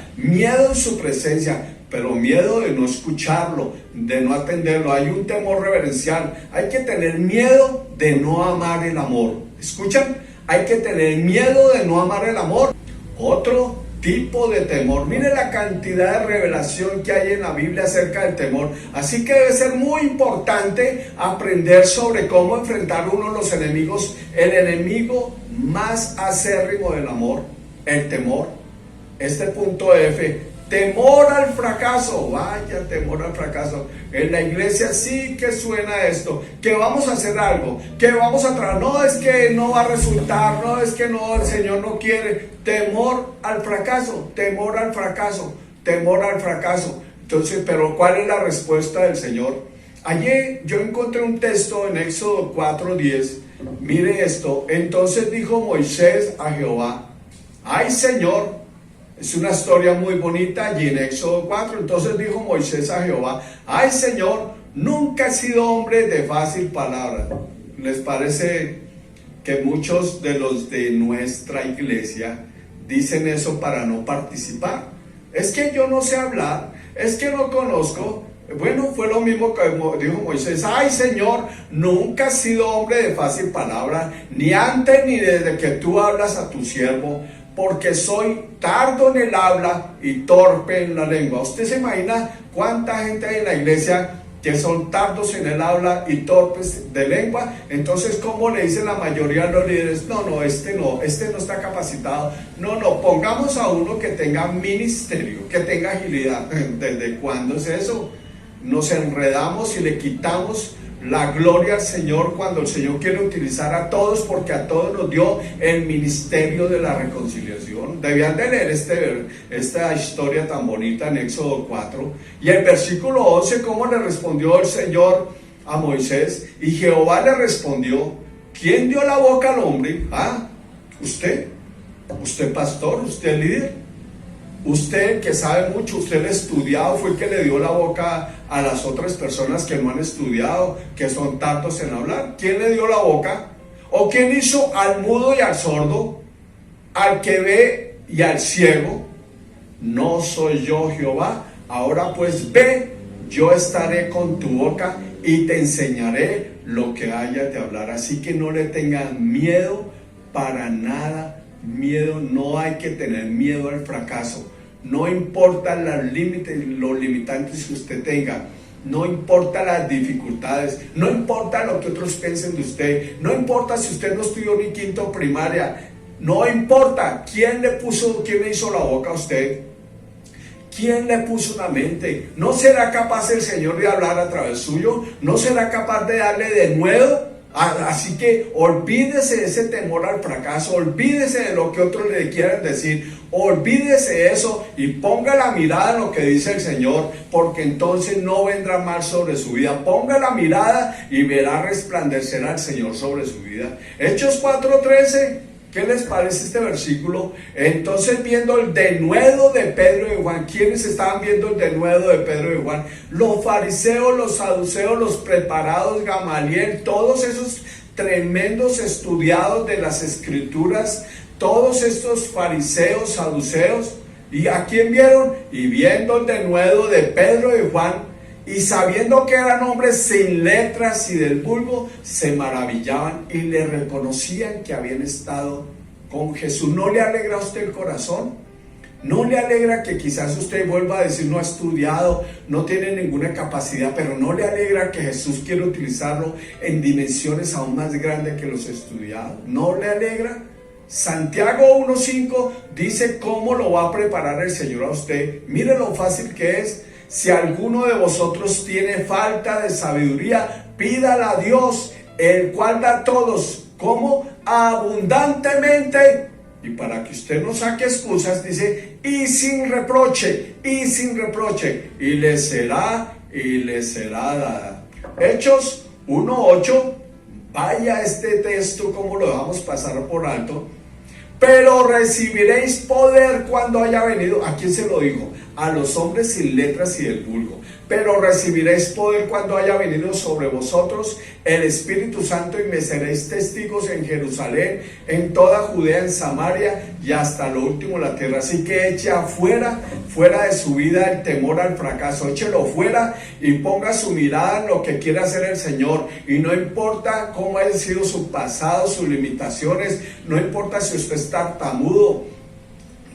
Pero miedo de no escucharlo, de no atenderlo. Hay un temor reverencial. Hay que tener miedo de no amar el amor. ¿Escuchan? Hay que tener miedo de no amar el amor. Otro tipo de temor. Mire la cantidad de revelación que hay en la Biblia acerca del temor. Así que debe ser muy importante aprender sobre cómo enfrentar uno de los enemigos, el enemigo más acérrimo del amor, el temor. Este punto F, temor al fracaso. Vaya, temor al fracaso. En la iglesia sí que suena esto, que vamos a hacer algo, que vamos a trabajar, no es que no va a resultar, no es que no, el Señor no quiere. Temor al fracaso, temor al fracaso, temor al fracaso. Entonces, pero ¿cuál es la respuesta del Señor? Ayer yo encontré un texto en Éxodo 4:10. Mire esto. Entonces dijo Moisés a Jehová: ay, Señor. Es una historia muy bonita allí en Éxodo 4. Entonces dijo Moisés a Jehová: ay, Señor, nunca he sido hombre de fácil palabra. ¿Les parece que muchos de los de nuestra iglesia dicen eso para no participar? Es que yo no sé hablar, es que no conozco. Bueno, fue lo mismo que dijo Moisés: ay, Señor, nunca he sido hombre de fácil palabra, ni antes ni desde que tú hablas a tu siervo, porque soy tardo en el habla y torpe en la lengua. ¿Usted se imagina cuánta gente hay en la iglesia que son tardos en el habla y torpes de lengua? Entonces, ¿cómo le dicen la mayoría de los líderes? No, este no está capacitado. No, pongamos a uno que tenga ministerio, que tenga agilidad. ¿Desde cuándo es eso? Nos enredamos y le quitamos la gloria al Señor cuando el Señor quiere utilizar a todos, porque a todos nos dio el ministerio de la reconciliación. Debían de leer esta historia tan bonita en Éxodo 4. Y el versículo 11, ¿cómo le respondió el Señor a Moisés? Y Jehová le respondió: ¿quién dio la boca al hombre? Usted pastor, usted líder. Usted que sabe mucho, usted el estudiado, fue el que le dio la boca a las otras personas que no han estudiado, que son tardos en hablar. ¿Quién le dio la boca? ¿O quién hizo al mudo y al sordo, al que ve y al ciego? ¿No soy yo Jehová? Ahora pues ve, yo estaré con tu boca y te enseñaré lo que haya de hablar. Así que no le tengan miedo, para nada miedo. No hay que tener miedo al fracaso. No importa los limitantes que usted tenga, no importa las dificultades, no importa lo que otros piensen de usted, no importa si usted no estudió ni quinto primaria, no importa quién le hizo la boca a usted, quién le puso una mente. ¿No será capaz el Señor de hablar a través suyo? ¿No será capaz de darle de nuevo? Así que olvídese de ese temor al fracaso, olvídese de lo que otros le quieran decir, olvídese de eso y ponga la mirada en lo que dice el Señor, porque entonces no vendrá mal sobre su vida. Ponga la mirada y verá resplandecer al Señor sobre su vida. Hechos 4:13. ¿Qué les parece este versículo? Entonces, viendo el denuedo de Pedro y Juan. ¿Quiénes estaban viendo el denuedo de Pedro y Juan? Los fariseos, los saduceos, los preparados, Gamaliel, todos esos tremendos estudiados de las escrituras, todos estos fariseos, saduceos. ¿Y a quién vieron? Y viendo el denuedo de Pedro y Juan, y sabiendo que eran hombres sin letras y del vulgo, se maravillaban y le reconocían que habían estado con Jesús. ¿No le alegra a usted el corazón? ¿No le alegra que quizás usted vuelva a decir no ha estudiado, no tiene ninguna capacidad, pero no le alegra que Jesús quiere utilizarlo en dimensiones aún más grandes que los estudiados? ¿No le alegra? Santiago 1:5 dice cómo lo va a preparar el Señor a usted. Mire lo fácil que es. Si alguno de vosotros tiene falta de sabiduría, pídala a Dios, el cual da a todos, como abundantemente. Y para que usted no saque excusas, dice, y sin reproche, y le será dada. Hechos 1:8, vaya este texto como lo dejamos pasar por alto. Pero recibiréis poder cuando haya venido. ¿A quién se lo dijo? A los hombres sin letras y del vulgo. Pero recibiréis poder cuando haya venido sobre vosotros el Espíritu Santo, y me seréis testigos en Jerusalén, en toda Judea, en Samaria y hasta lo último de la tierra. Así que eche fuera de su vida el temor al fracaso. Échelo fuera y ponga su mirada en lo que quiere hacer el Señor. Y no importa cómo haya sido su pasado, sus limitaciones, no importa si usted es tartamudo.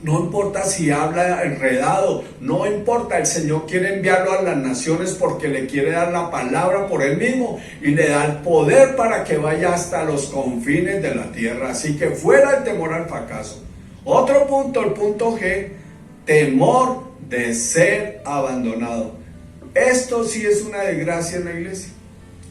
No importa si habla enredado, no importa, el Señor quiere enviarlo a las naciones porque le quiere dar la palabra por Él mismo y le da el poder para que vaya hasta los confines de la tierra. Así que fuera el temor al fracaso. Otro punto, el punto G, temor de ser abandonado. Esto sí es una desgracia en la iglesia,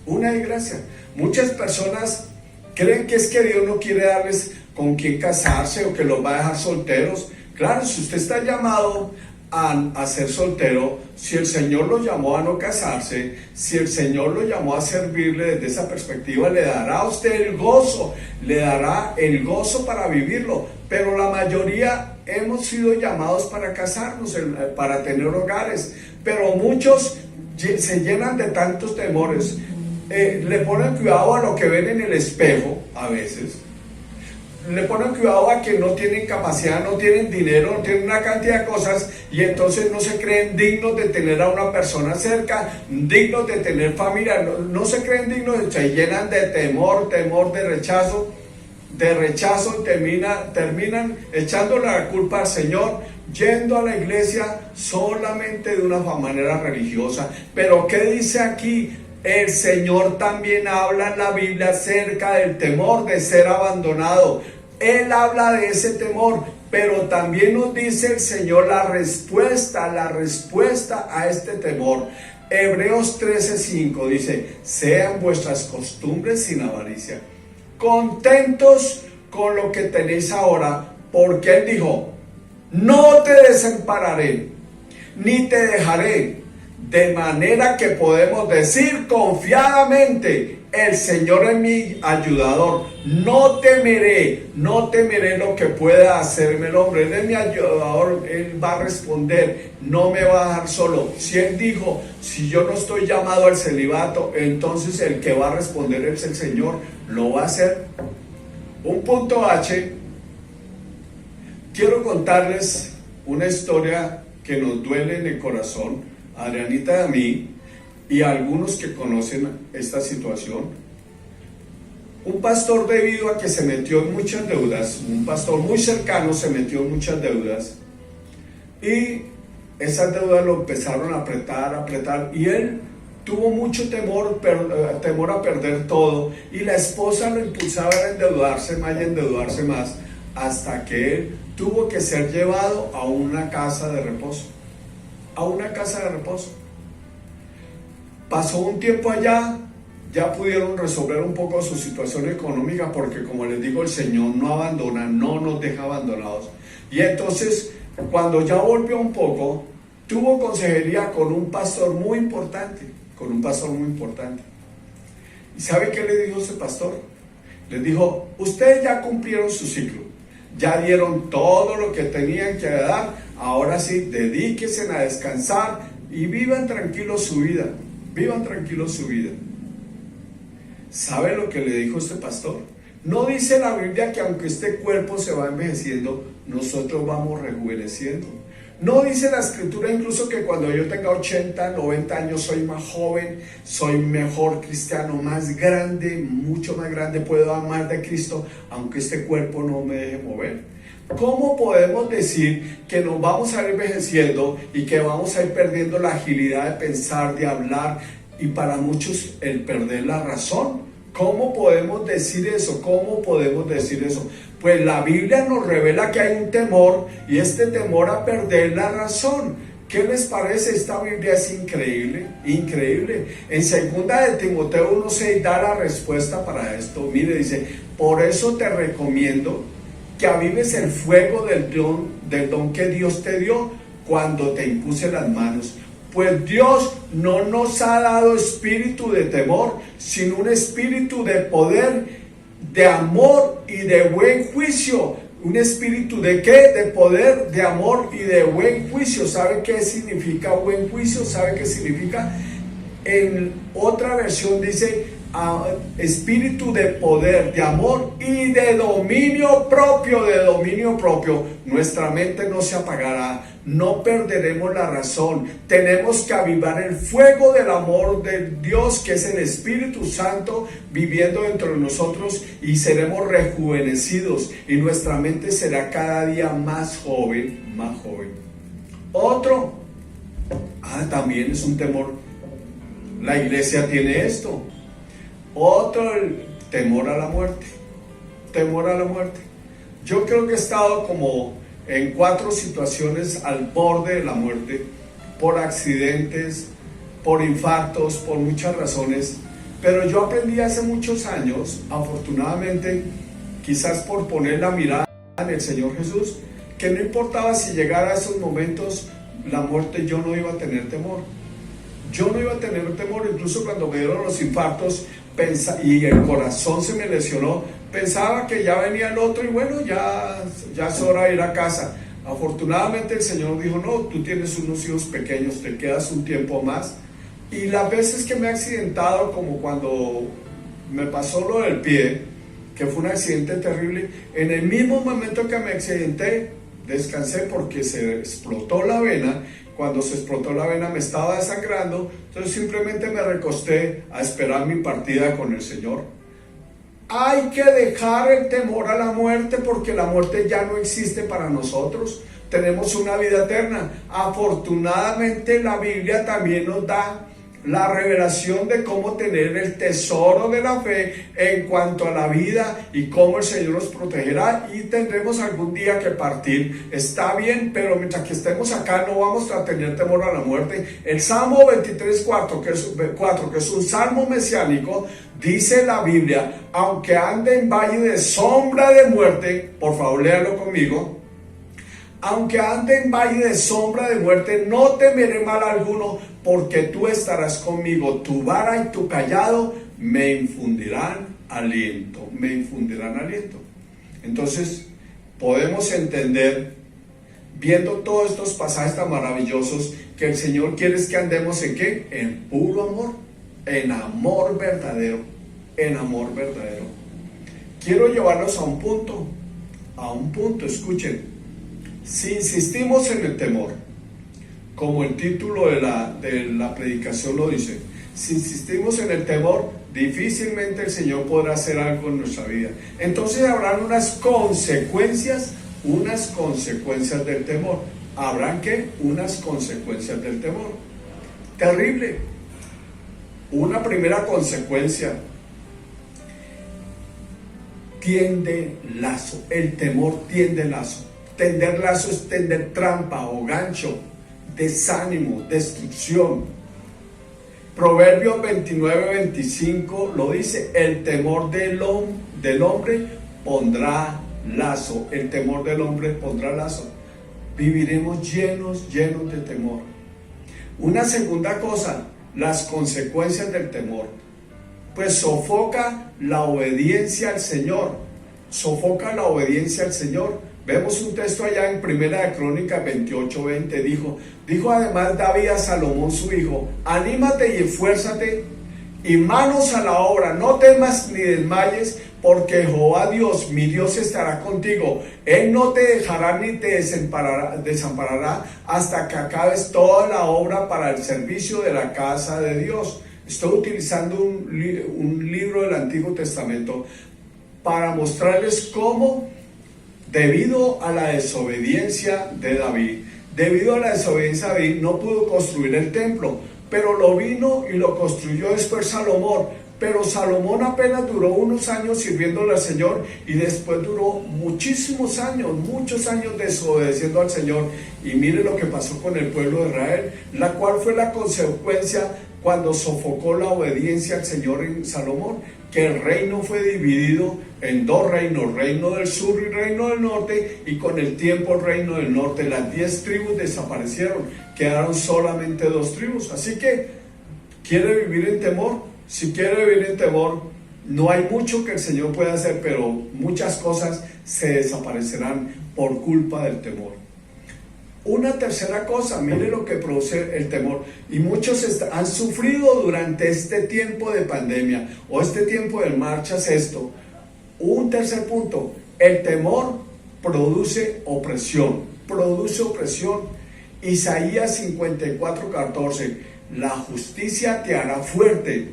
una desgracia. Muchas personas creen que es que Dios no quiere darles con quién casarse o que los va a dejar solteros. Claro, si usted está llamado a ser soltero, si el Señor lo llamó a no casarse, si el Señor lo llamó a servirle desde esa perspectiva, le dará a usted el gozo, le dará el gozo para vivirlo. Pero la mayoría hemos sido llamados para casarnos, para tener hogares, pero muchos se llenan de tantos temores, le ponen cuidado a lo que ven en el espejo a veces. Le ponen cuidado a que no tienen capacidad, no tienen dinero, no tienen una cantidad de cosas y entonces no se creen dignos de tener a una persona cerca, dignos de tener familia, no se creen dignos, se llenan de temor, de rechazo y terminan echándole la culpa al Señor, yendo a la iglesia solamente de una manera religiosa. Pero ¿qué dice aquí? El Señor también habla en la Biblia acerca del temor de ser abandonado. Él habla de ese temor, pero también nos dice el Señor la respuesta a este temor. Hebreos 13:5 dice: sean vuestras costumbres sin avaricia, contentos con lo que tenéis ahora, porque Él dijo: no te desampararé, ni te dejaré. De manera que podemos decir confiadamente: el Señor es mi ayudador, no temeré lo que pueda hacerme el hombre. Él es mi ayudador, Él va a responder, no me va a dejar solo. Si Él dijo, si yo no estoy llamado al celibato, entonces el que va a responder es el Señor, lo va a hacer. Un punto H, quiero contarles una historia que nos duele en el corazón, a Adrianita y a mí, y a algunos que conocen esta situación. Un pastor, debido a que se metió en muchas deudas, un pastor muy cercano se metió en muchas deudas, y esas deudas lo empezaron a apretar, y él tuvo mucho temor a perder todo, y la esposa lo impulsaba a endeudarse más, hasta que él tuvo que ser llevado a una casa de reposo. Pasó un tiempo allá, ya pudieron resolver un poco su situación económica, porque como les digo, el Señor no abandona, no nos deja abandonados. Y entonces, cuando ya volvió un poco, tuvo consejería con un pastor muy importante, ¿Y sabe qué le dijo ese pastor? Le dijo: ustedes ya cumplieron su ciclo, ya dieron todo lo que tenían que dar, ahora sí, dedíquense a descansar y vivan tranquilos su vida. ¿Sabe lo que le dijo este pastor? No dice la Biblia que aunque este cuerpo se va envejeciendo, nosotros vamos rejuveneciendo. No dice la escritura incluso que cuando yo tenga 80, 90 años soy más joven, soy mejor cristiano, más grande, mucho más grande, puedo amar de Cristo, aunque este cuerpo no me deje mover. ¿Cómo podemos decir que nos vamos a ir envejeciendo y que vamos a ir perdiendo la agilidad de pensar, de hablar, y para muchos el perder la razón? ¿Cómo podemos decir eso? Pues la Biblia nos revela que hay un temor, y este temor a perder la razón. ¿Qué les parece? Esta Biblia es increíble. En 2 de Timoteo 1:6 da la respuesta para esto. Mire, dice: por eso te recomiendo que avives el fuego del don que Dios te dio cuando te impuse las manos. Pues Dios no nos ha dado espíritu de temor, sino un espíritu de poder, de amor y de buen juicio. ¿Un espíritu de qué? De poder, de amor y de buen juicio. ¿Sabe qué significa buen juicio? ¿Sabe qué significa? En otra versión dice espíritu de poder, de amor y de dominio propio. Nuestra mente no se apagará, no perderemos la razón. Tenemos que avivar el fuego del amor de Dios, que es el Espíritu Santo viviendo dentro de nosotros, y seremos rejuvenecidos y nuestra mente será cada día más joven, más joven. Otro, también es un temor. La iglesia tiene esto. Otro, el temor a la muerte. Temor a la muerte. Yo creo que he estado como en 4 situaciones al borde de la muerte, por accidentes, por infartos, por muchas razones. Pero yo aprendí hace muchos años, afortunadamente, quizás por poner la mirada en el Señor Jesús, que no importaba si llegara a esos momentos la muerte, yo no iba a tener temor. Yo no iba a tener temor. Incluso cuando me dieron los infartos y el corazón se me lesionó, pensaba que ya venía el otro y bueno, ya es hora de ir a casa. Afortunadamente el Señor dijo, no, tú tienes unos hijos pequeños, te quedas un tiempo más. Y las veces que me he accidentado, como cuando me pasó lo del pie, que fue un accidente terrible, en el mismo momento que me accidenté, descansé porque se explotó la vena. Cuando se explotó la vena me estaba desangrando, entonces simplemente me recosté a esperar mi partida con el Señor. Hay que dejar el temor a la muerte, porque la muerte ya no existe para nosotros. Tenemos una vida eterna. Afortunadamente la Biblia también nos da la revelación de cómo tener el tesoro de la fe en cuanto a la vida y cómo el Señor nos protegerá, y tendremos algún día que partir. Está bien, pero mientras que estemos acá no vamos a tener temor a la muerte. El Salmo 23:4, que es un salmo mesiánico, dice la Biblia: aunque ande en valle de sombra de muerte, por favor léalo conmigo. Aunque ande en valle de sombra de muerte, no temeré mal alguno, porque tú estarás conmigo. Tu vara y tu cayado me infundirán aliento. Me infundirán aliento. Entonces, podemos entender, viendo todos estos pasajes tan maravillosos, que el Señor quiere es que andemos en ¿qué? En puro amor, en amor verdadero, en amor verdadero. Quiero llevarlos a un punto, escuchen. Si insistimos en el temor, como el título de la predicación lo dice, si insistimos en el temor, difícilmente el Señor podrá hacer algo en nuestra vida. Entonces habrán unas consecuencias del temor. ¿Habrán qué? Unas consecuencias del temor. Terrible. Una primera consecuencia: tiende lazo. El temor tiende lazo. Tender lazo es tender trampa o gancho, desánimo, destrucción. Proverbios 29:25 lo dice: el temor del hombre pondrá lazo. El temor del hombre pondrá lazo. Viviremos llenos de temor. Una segunda cosa, las consecuencias del temor. Pues sofoca la obediencia al Señor. Sofoca la obediencia al Señor. Vemos un texto allá en Primera de Crónicas 28:20. Dijo además David a Salomón su hijo: anímate y esfuérzate y manos a la obra, no temas ni desmayes, porque Jehová Dios, mi Dios, estará contigo. Él no te dejará ni te desamparará hasta que acabes toda la obra para el servicio de la casa de Dios. Estoy utilizando un libro del Antiguo Testamento para mostrarles cómo, debido a la desobediencia de David, no pudo construir el templo, pero lo vino y lo construyó después Salomón. Pero Salomón apenas duró unos años sirviéndole al Señor, y después duró muchos años desobedeciendo al Señor. Y mire lo que pasó con el pueblo de Israel, la cual fue la consecuencia cuando sofocó la obediencia al Señor en Salomón, que el reino fue dividido en 2 reinos, reino del sur y reino del norte, y con el tiempo el reino del norte, las 10 tribus desaparecieron, quedaron solamente 2 tribus. Así que, ¿quiere vivir en temor? Si quiere vivir en temor, no hay mucho que el Señor pueda hacer, pero muchas cosas se desaparecerán por culpa del temor. Una tercera cosa, mire lo que produce el temor, y muchos han sufrido durante este tiempo de pandemia o este tiempo de marchas esto. Un tercer punto: el temor produce opresión. Isaías 54:14, la justicia te hará fuerte.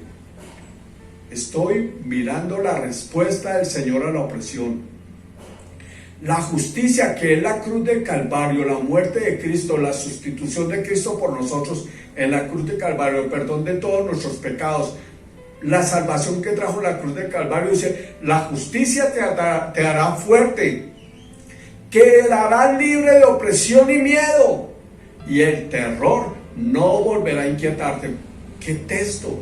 Estoy mirando la respuesta del Señor a la opresión. La justicia, que es la cruz del Calvario, la muerte de Cristo, la sustitución de Cristo por nosotros en la cruz del Calvario, el perdón de todos nuestros pecados, la salvación que trajo la cruz del Calvario, dice, la justicia te hará fuerte, quedarás libre de opresión y miedo, y el terror no volverá a inquietarte. ¿Qué texto?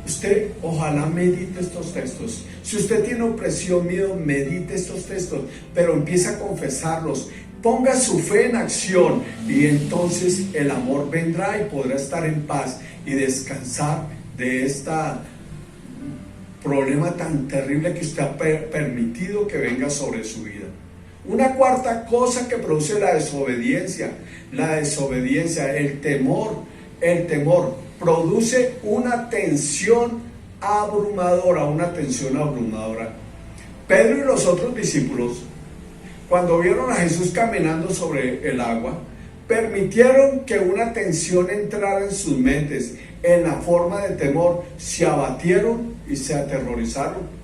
Usted ojalá medite estos textos. Si usted tiene opresión, miedo, medite estos textos, pero empiece a confesarlos. Ponga su fe en acción y entonces el amor vendrá y podrá estar en paz y descansar de este problema tan terrible que usted ha permitido que venga sobre su vida. Una cuarta cosa que produce la desobediencia, el temor produce una tensión abrumadora, Pedro y los otros discípulos, cuando vieron a Jesús caminando sobre el agua, permitieron que una tensión entrara en sus mentes, en la forma de temor, se abatieron y se aterrorizaron.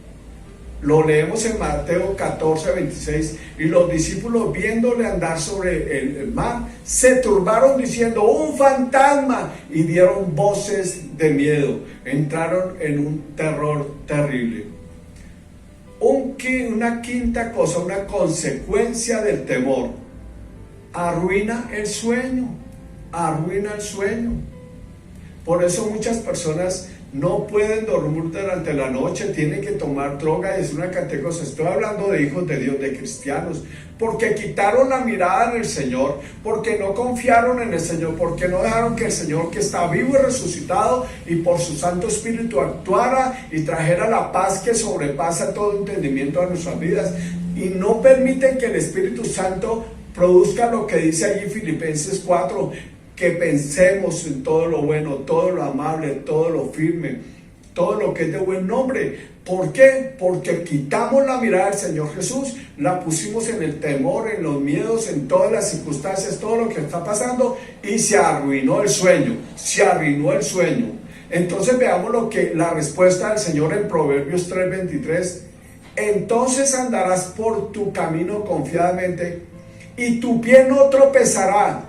Lo leemos en Mateo 14:26, y los discípulos, viéndole andar sobre el mar, se turbaron diciendo, un fantasma, y dieron voces de miedo, entraron en un terror terrible. Una quinta cosa, una consecuencia del temor, arruina el sueño. Por eso muchas personas no pueden dormir durante la noche, tienen que tomar droga y es una cantidad de cosas. Estoy hablando de hijos de Dios, de cristianos, porque quitaron la mirada en el Señor, porque no confiaron en el Señor, porque no dejaron que el Señor, que está vivo y resucitado y por su Santo Espíritu, actuara y trajera la paz que sobrepasa todo entendimiento a nuestras vidas, y no permiten que el Espíritu Santo produzca lo que dice allí Filipenses 4, que pensemos en todo lo bueno, todo lo amable, todo lo firme, todo lo que es de buen nombre. ¿Por qué? Porque quitamos la mirada del Señor Jesús, la pusimos en el temor, en los miedos, en todas las circunstancias, todo lo que está pasando, y se arruinó el sueño. Entonces veamos la respuesta del Señor en Proverbios 3:23. Entonces andarás por tu camino confiadamente, y tu pie no tropezará.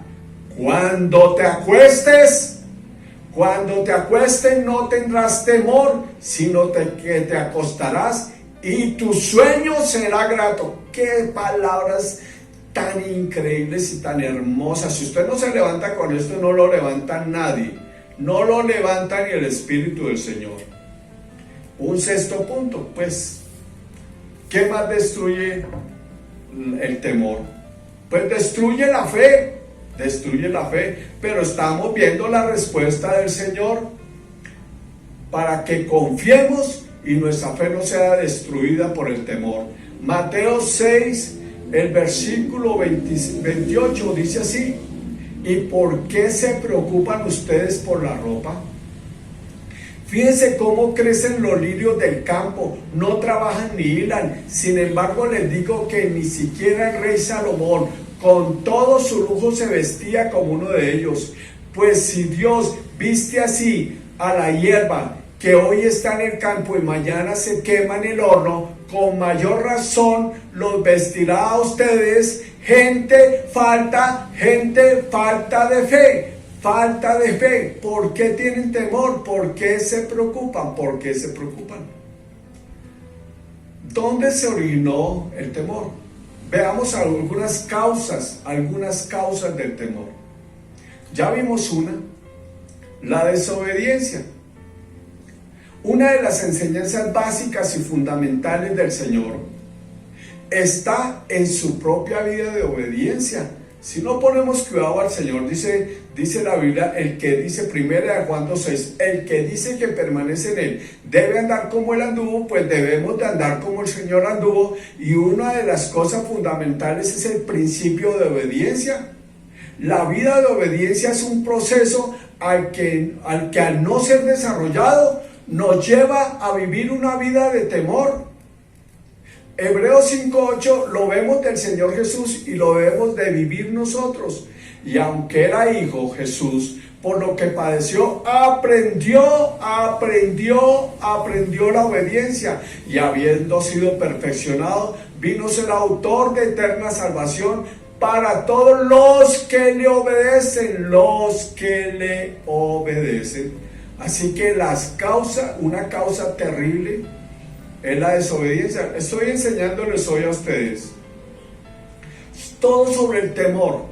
Cuando te acuestes no tendrás temor, sino que te acostarás y tu sueño será grato. Qué palabras tan increíbles y tan hermosas. Si usted no se levanta con esto, no lo levanta nadie, no lo levanta ni el Espíritu del Señor. Un sexto punto, pues, ¿qué más destruye el temor? Pues destruye la fe, pero estamos viendo la respuesta del Señor para que confiemos y nuestra fe no sea destruida por el temor. Mateo 6, el versículo 28 dice así: ¿y por qué se preocupan ustedes por la ropa? Fíjense cómo crecen los lirios del campo, no trabajan ni hilan. Sin embargo, les digo que ni siquiera el rey Salomón, con todo su lujo, se vestía como uno de ellos. Pues si Dios viste así a la hierba que hoy está en el campo y mañana se quema en el horno, con mayor razón los vestirá a ustedes, gente falta de fe. ¿Por qué tienen temor? ¿Por qué se preocupan? ¿Dónde se originó el temor? Veamos algunas causas del temor. Ya vimos la desobediencia. Una de las enseñanzas básicas y fundamentales del Señor está en su propia vida de obediencia. Si no ponemos cuidado al Señor, dice la Biblia, el que dice 1 Juan 2:6, el que dice que permanece en Él debe andar como Él anduvo, pues debemos de andar como el Señor anduvo. Y una de las cosas fundamentales es el principio de obediencia. La vida de obediencia es un proceso al que al no ser desarrollado nos lleva a vivir una vida de temor. Hebreos 5:8 lo vemos del Señor Jesús y lo debemos de vivir nosotros. Y aunque era hijo, Jesús, por lo que padeció, aprendió la obediencia. Y habiendo sido perfeccionado, vino a ser autor de eterna salvación para todos los que le obedecen, Así que una causa terrible es la desobediencia. Estoy enseñándoles hoy a ustedes todo sobre el temor.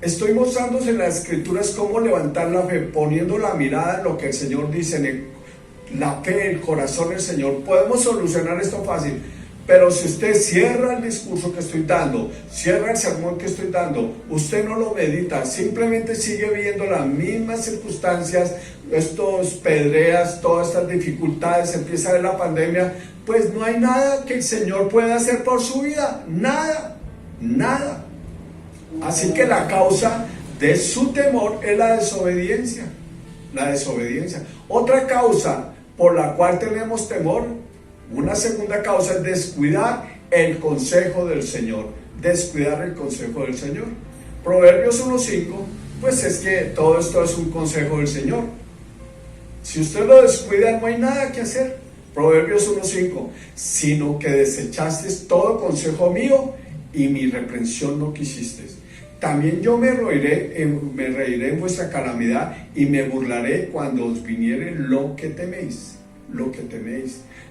Estoy mostrándoles en las escrituras cómo levantar la fe, poniendo la mirada en lo que el Señor dice, en la fe, el corazón del Señor. Podemos solucionar esto fácil, pero si usted cierra el discurso que estoy dando, cierra el sermón que estoy dando, usted no lo medita, simplemente sigue viendo las mismas circunstancias, estos pedreas, todas estas dificultades, empieza a ver la pandemia, pues no hay nada que el Señor pueda hacer por su vida, nada. Así que la causa de su temor es la desobediencia. Otra causa por la cual tenemos temor, una segunda causa, es descuidar el consejo del Señor. Proverbios 1:5, pues es que todo esto es un consejo del Señor. Si usted lo descuida, no hay nada que hacer. Proverbios 1:5, sino que desechaste todo consejo mío y mi reprensión no quisiste. También yo me reiré en vuestra calamidad y me burlaré cuando os viniere lo que teméis.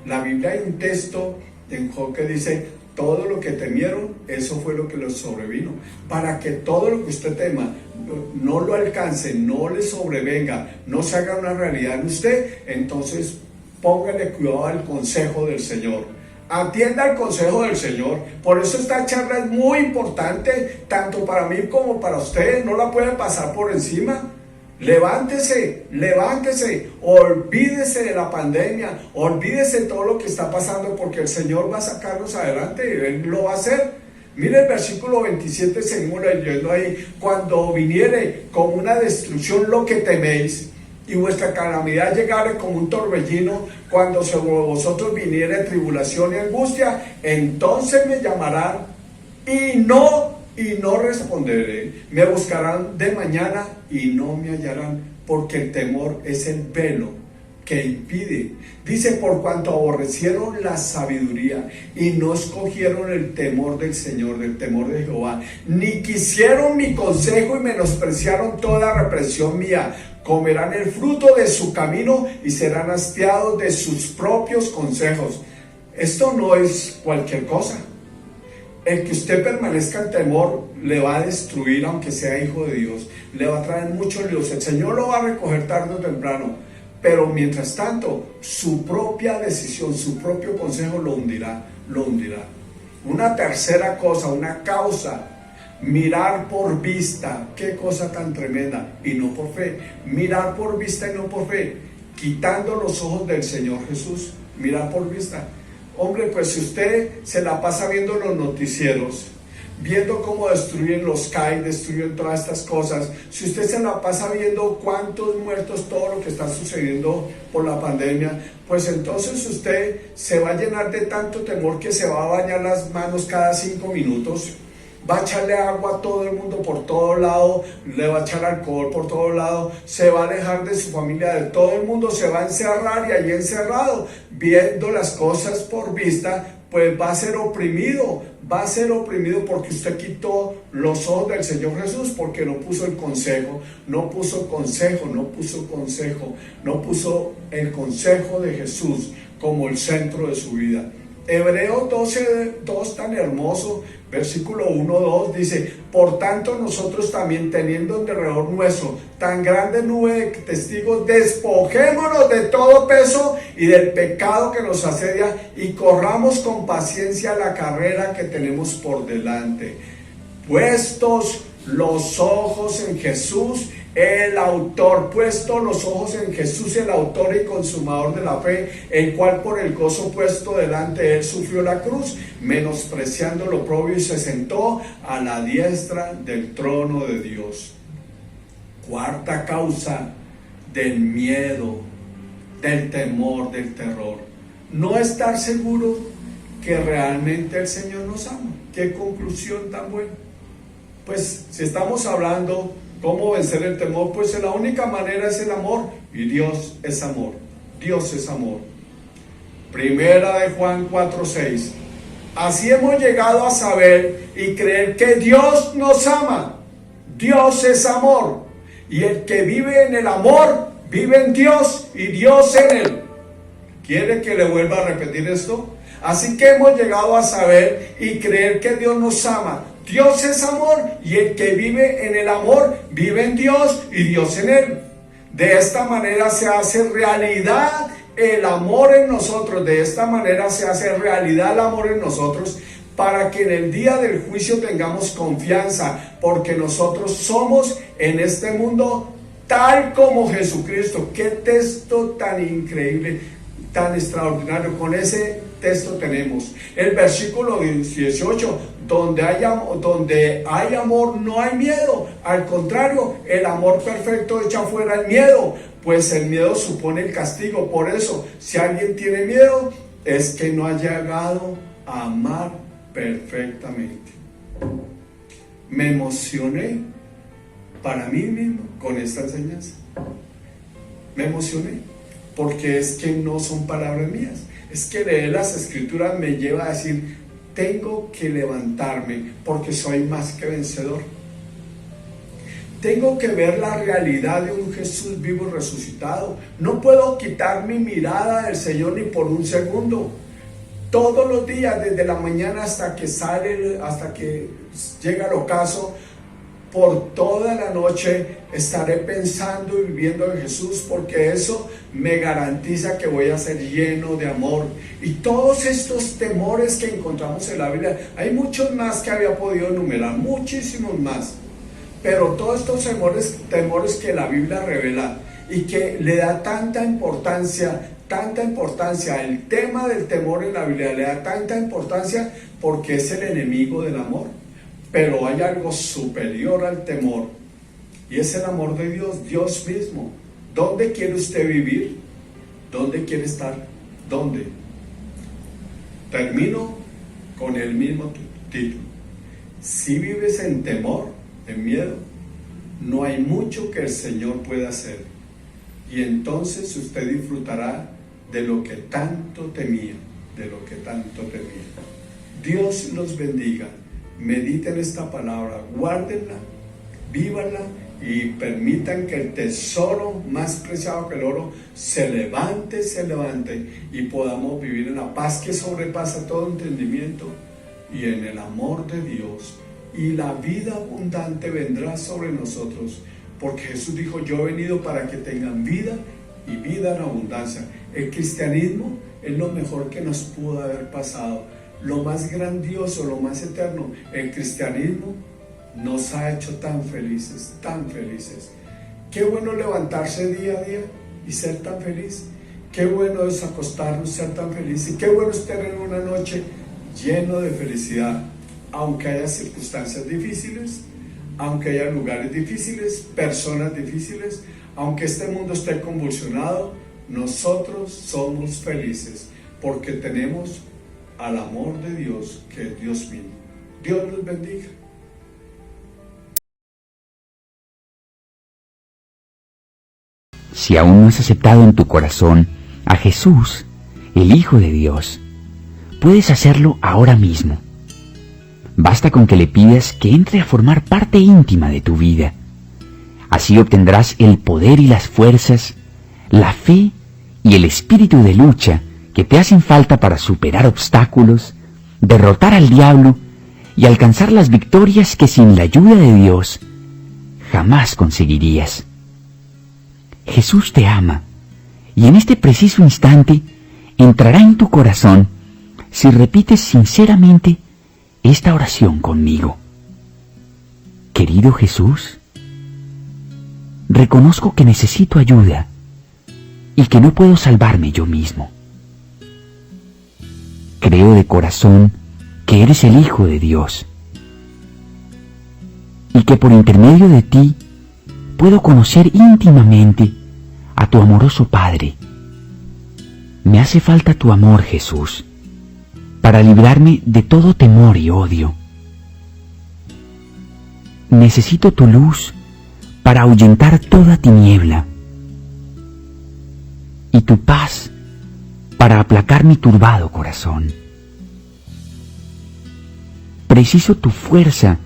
La Biblia hay un texto en Job que dice, todo lo que temieron, eso fue lo que les sobrevino. Para que todo lo que usted tema no lo alcance, no le sobrevenga, no se haga una realidad en usted, entonces póngale cuidado al consejo del Señor. Atienda el consejo del Señor. Por eso esta charla es muy importante, tanto para mí como para ustedes. No la pueden pasar por encima. Levántese, olvídese de la pandemia, olvídese de todo lo que está pasando, porque el Señor va a sacarnos adelante y Él lo va a hacer. Mire el versículo 27, seguimos leyendo ahí, cuando viniere como una destrucción lo que teméis, y vuestra calamidad llegare como un torbellino, cuando sobre vosotros viniere tribulación y angustia, entonces me llamarán y no responderé. Me buscarán de mañana y no me hallarán, porque el temor es el velo que impide. Dice, por cuanto aborrecieron la sabiduría y no escogieron el temor del Señor, del temor de Jehová, ni quisieron mi consejo y menospreciaron toda represión mía, comerán el fruto de su camino y serán hastiados de sus propios consejos. Esto no es cualquier cosa. El que usted permanezca en temor le va a destruir, aunque sea hijo de Dios. Le va a traer muchos líos. El Señor lo va a recoger tarde o temprano. Pero mientras tanto, su propia decisión, su propio consejo lo hundirá. Una tercera cosa, una causa, mirar por vista. Qué cosa tan tremenda. Y no por fe. Mirar por vista y no por fe. Quitando los ojos del Señor Jesús. Mirar por vista. Hombre, pues si usted se la pasa viendo los noticieros, viendo cómo destruyen los CAI, destruyen todas estas cosas, si usted se la pasa viendo cuántos muertos, todo lo que está sucediendo por la pandemia, pues entonces usted se va a llenar de tanto temor que se va a bañar las manos cada 5 minutos, va a echarle agua a todo el mundo por todo lado, le va a echar alcohol por todo lado, se va a alejar de su familia, de todo el mundo, se va a encerrar, y allí encerrado, viendo las cosas por vista, pues va a ser oprimido porque usted quitó los ojos del Señor Jesús, porque no puso el consejo, no puso el consejo de Jesús como el centro de su vida. Hebreos 12:2, tan hermoso, versículo 1-2, dice, por tanto nosotros también, teniendo en derredor nuestro tan grande nube de testigos, despojémonos de todo peso y del pecado que nos asedia, y corramos con paciencia la carrera que tenemos por delante, puestos los ojos en Jesús, el autor y consumador de la fe, el cual por el gozo puesto delante de él sufrió la cruz, menospreciando lo oprobio, y se sentó a la diestra del trono de Dios. Cuarta causa del miedo, del temor, del terror: no estar seguro que realmente el Señor nos ama. Qué conclusión tan buena. Pues si estamos hablando cómo vencer el temor, pues la única manera es el amor, y Dios es amor. Dios es amor. Primera de Juan 4:6. Así hemos llegado a saber y creer que Dios nos ama. Dios es amor, y el que vive en el amor vive en Dios y Dios en él. ¿Quiere que le vuelva a repetir esto? Así que hemos llegado a saber y creer que Dios nos ama. Dios es amor, y el que vive en el amor vive en Dios y Dios en él. De esta manera se hace realidad el amor en nosotros. De esta manera se hace realidad el amor en nosotros, para que en el día del juicio tengamos confianza, porque nosotros somos en este mundo tal como Jesucristo. Qué texto tan increíble, tan extraordinario. Con ese texto tenemos el versículo 18, donde hay amor no hay miedo. Al contrario, el amor perfecto echa fuera el miedo, pues el miedo supone el castigo. Por eso, si alguien tiene miedo, es que no ha llegado a amar perfectamente. Me emocioné para mí mismo con esta enseñanza. Me emocioné porque es que no son palabras mías, es que leer las escrituras me lleva a decir: tengo que levantarme porque soy más que vencedor. Tengo que ver la realidad de un Jesús vivo y resucitado. No puedo quitar mi mirada del Señor ni por un segundo. Todos los días, desde la mañana hasta que llega el ocaso, por toda la noche estaré pensando y viviendo en Jesús, porque eso me garantiza que voy a ser lleno de amor. Y todos estos temores que encontramos en la Biblia, hay muchos más que había podido enumerar, muchísimos más, pero todos estos temores que la Biblia revela y que le da tanta importancia, el tema del temor en la Biblia le da tanta importancia porque es el enemigo del amor. Pero hay algo superior al temor, y es el amor de Dios, Dios mismo. ¿Dónde quiere usted vivir? ¿Dónde quiere estar? ¿Dónde? Termino con el mismo título. Si vives en temor, en miedo, no hay mucho que el Señor pueda hacer, y entonces usted disfrutará de lo que tanto temía, Dios los bendiga. Mediten esta palabra, guárdenla, vívanla y permitan que el tesoro más preciado que el oro se levante y podamos vivir en la paz que sobrepasa todo entendimiento y en el amor de Dios, y la vida abundante vendrá sobre nosotros, porque Jesús dijo: yo he venido para que tengan vida y vida en abundancia. El cristianismo es lo mejor que nos pudo haber pasado, lo más grandioso, lo más eterno. El cristianismo nos ha hecho tan felices, tan felices. Qué bueno levantarse día a día y ser tan feliz. Qué bueno es acostarnos, ser tan feliz. Y qué bueno es tener una noche lleno de felicidad, aunque haya circunstancias difíciles, aunque haya lugares difíciles, personas difíciles, aunque este mundo esté convulsionado, nosotros somos felices porque tenemos al amor de Dios, que es Dios mismo. Dios los bendiga. Si aún no has aceptado en tu corazón a Jesús, el Hijo de Dios, puedes hacerlo ahora mismo. Basta con que le pidas que entre a formar parte íntima de tu vida. Así obtendrás el poder y las fuerzas, la fe y el espíritu de lucha que te hacen falta para superar obstáculos, derrotar al diablo y alcanzar las victorias que sin la ayuda de Dios jamás conseguirías. Jesús te ama, y en este preciso instante entrará en tu corazón si repites sinceramente esta oración conmigo. Querido Jesús, reconozco que necesito ayuda y que no puedo salvarme yo mismo. Creo de corazón que eres el Hijo de Dios y que por intermedio de ti puedo conocer íntimamente a tu amoroso Padre. Me hace falta tu amor, Jesús, para librarme de todo temor y odio. necesito tu luz para ahuyentar toda tiniebla y tu paz para aplacar mi turbado corazón. Preciso tu fuerza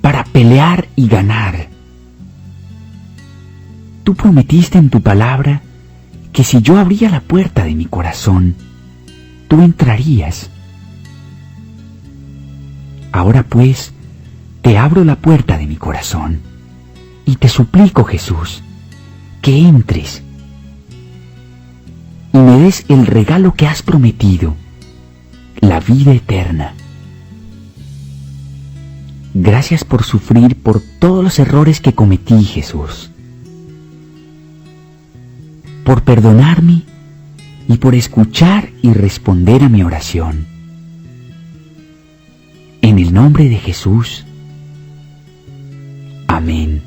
para pelear y ganar. Tú prometiste en tu palabra que si yo abría la puerta de mi corazón, tú entrarías. Ahora pues, te abro la puerta de mi corazón y te suplico, Jesús, que entres y me des el regalo que has prometido, la vida eterna. Gracias por sufrir por todos los errores que cometí, Jesús, por perdonarme y por escuchar y responder a mi oración. En el nombre de Jesús. Amén.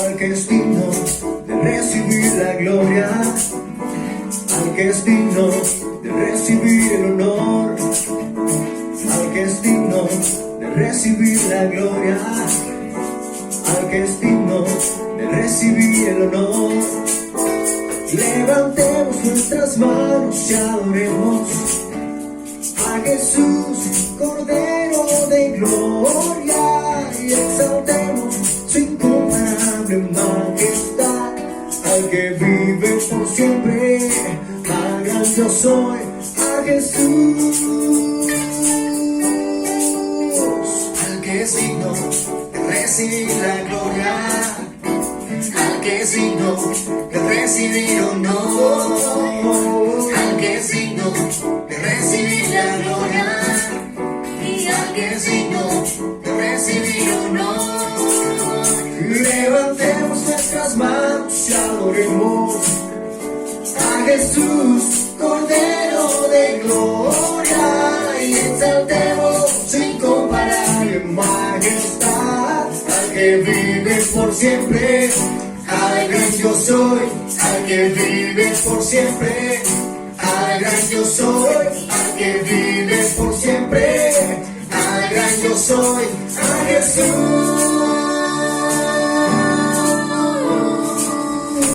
Al que es digno de recibir la gloria, al que es digno de recibir el honor, al que es digno de recibir la gloria, al que es digno de recibir el honor. Levantemos nuestras manos y adoremos a Jesús, Cordero de gloria, y exaltemos su incomparable majestad, al que vive por siempre, al gran yo soy, a Jesús, al que es digno de recibir la gloria, al que es digno de recibir honor, al que es digno de recibir la gloria, y al que es digno de recibir honor. Levantemos nuestras manos y adoremos a Jesús, Cordero de gloria, y exaltemos su incomparable majestad, al que vive por siempre, al gran yo soy, al que vive por siempre, al gran yo soy, al que vive por siempre, al gran yo soy, a Jesús.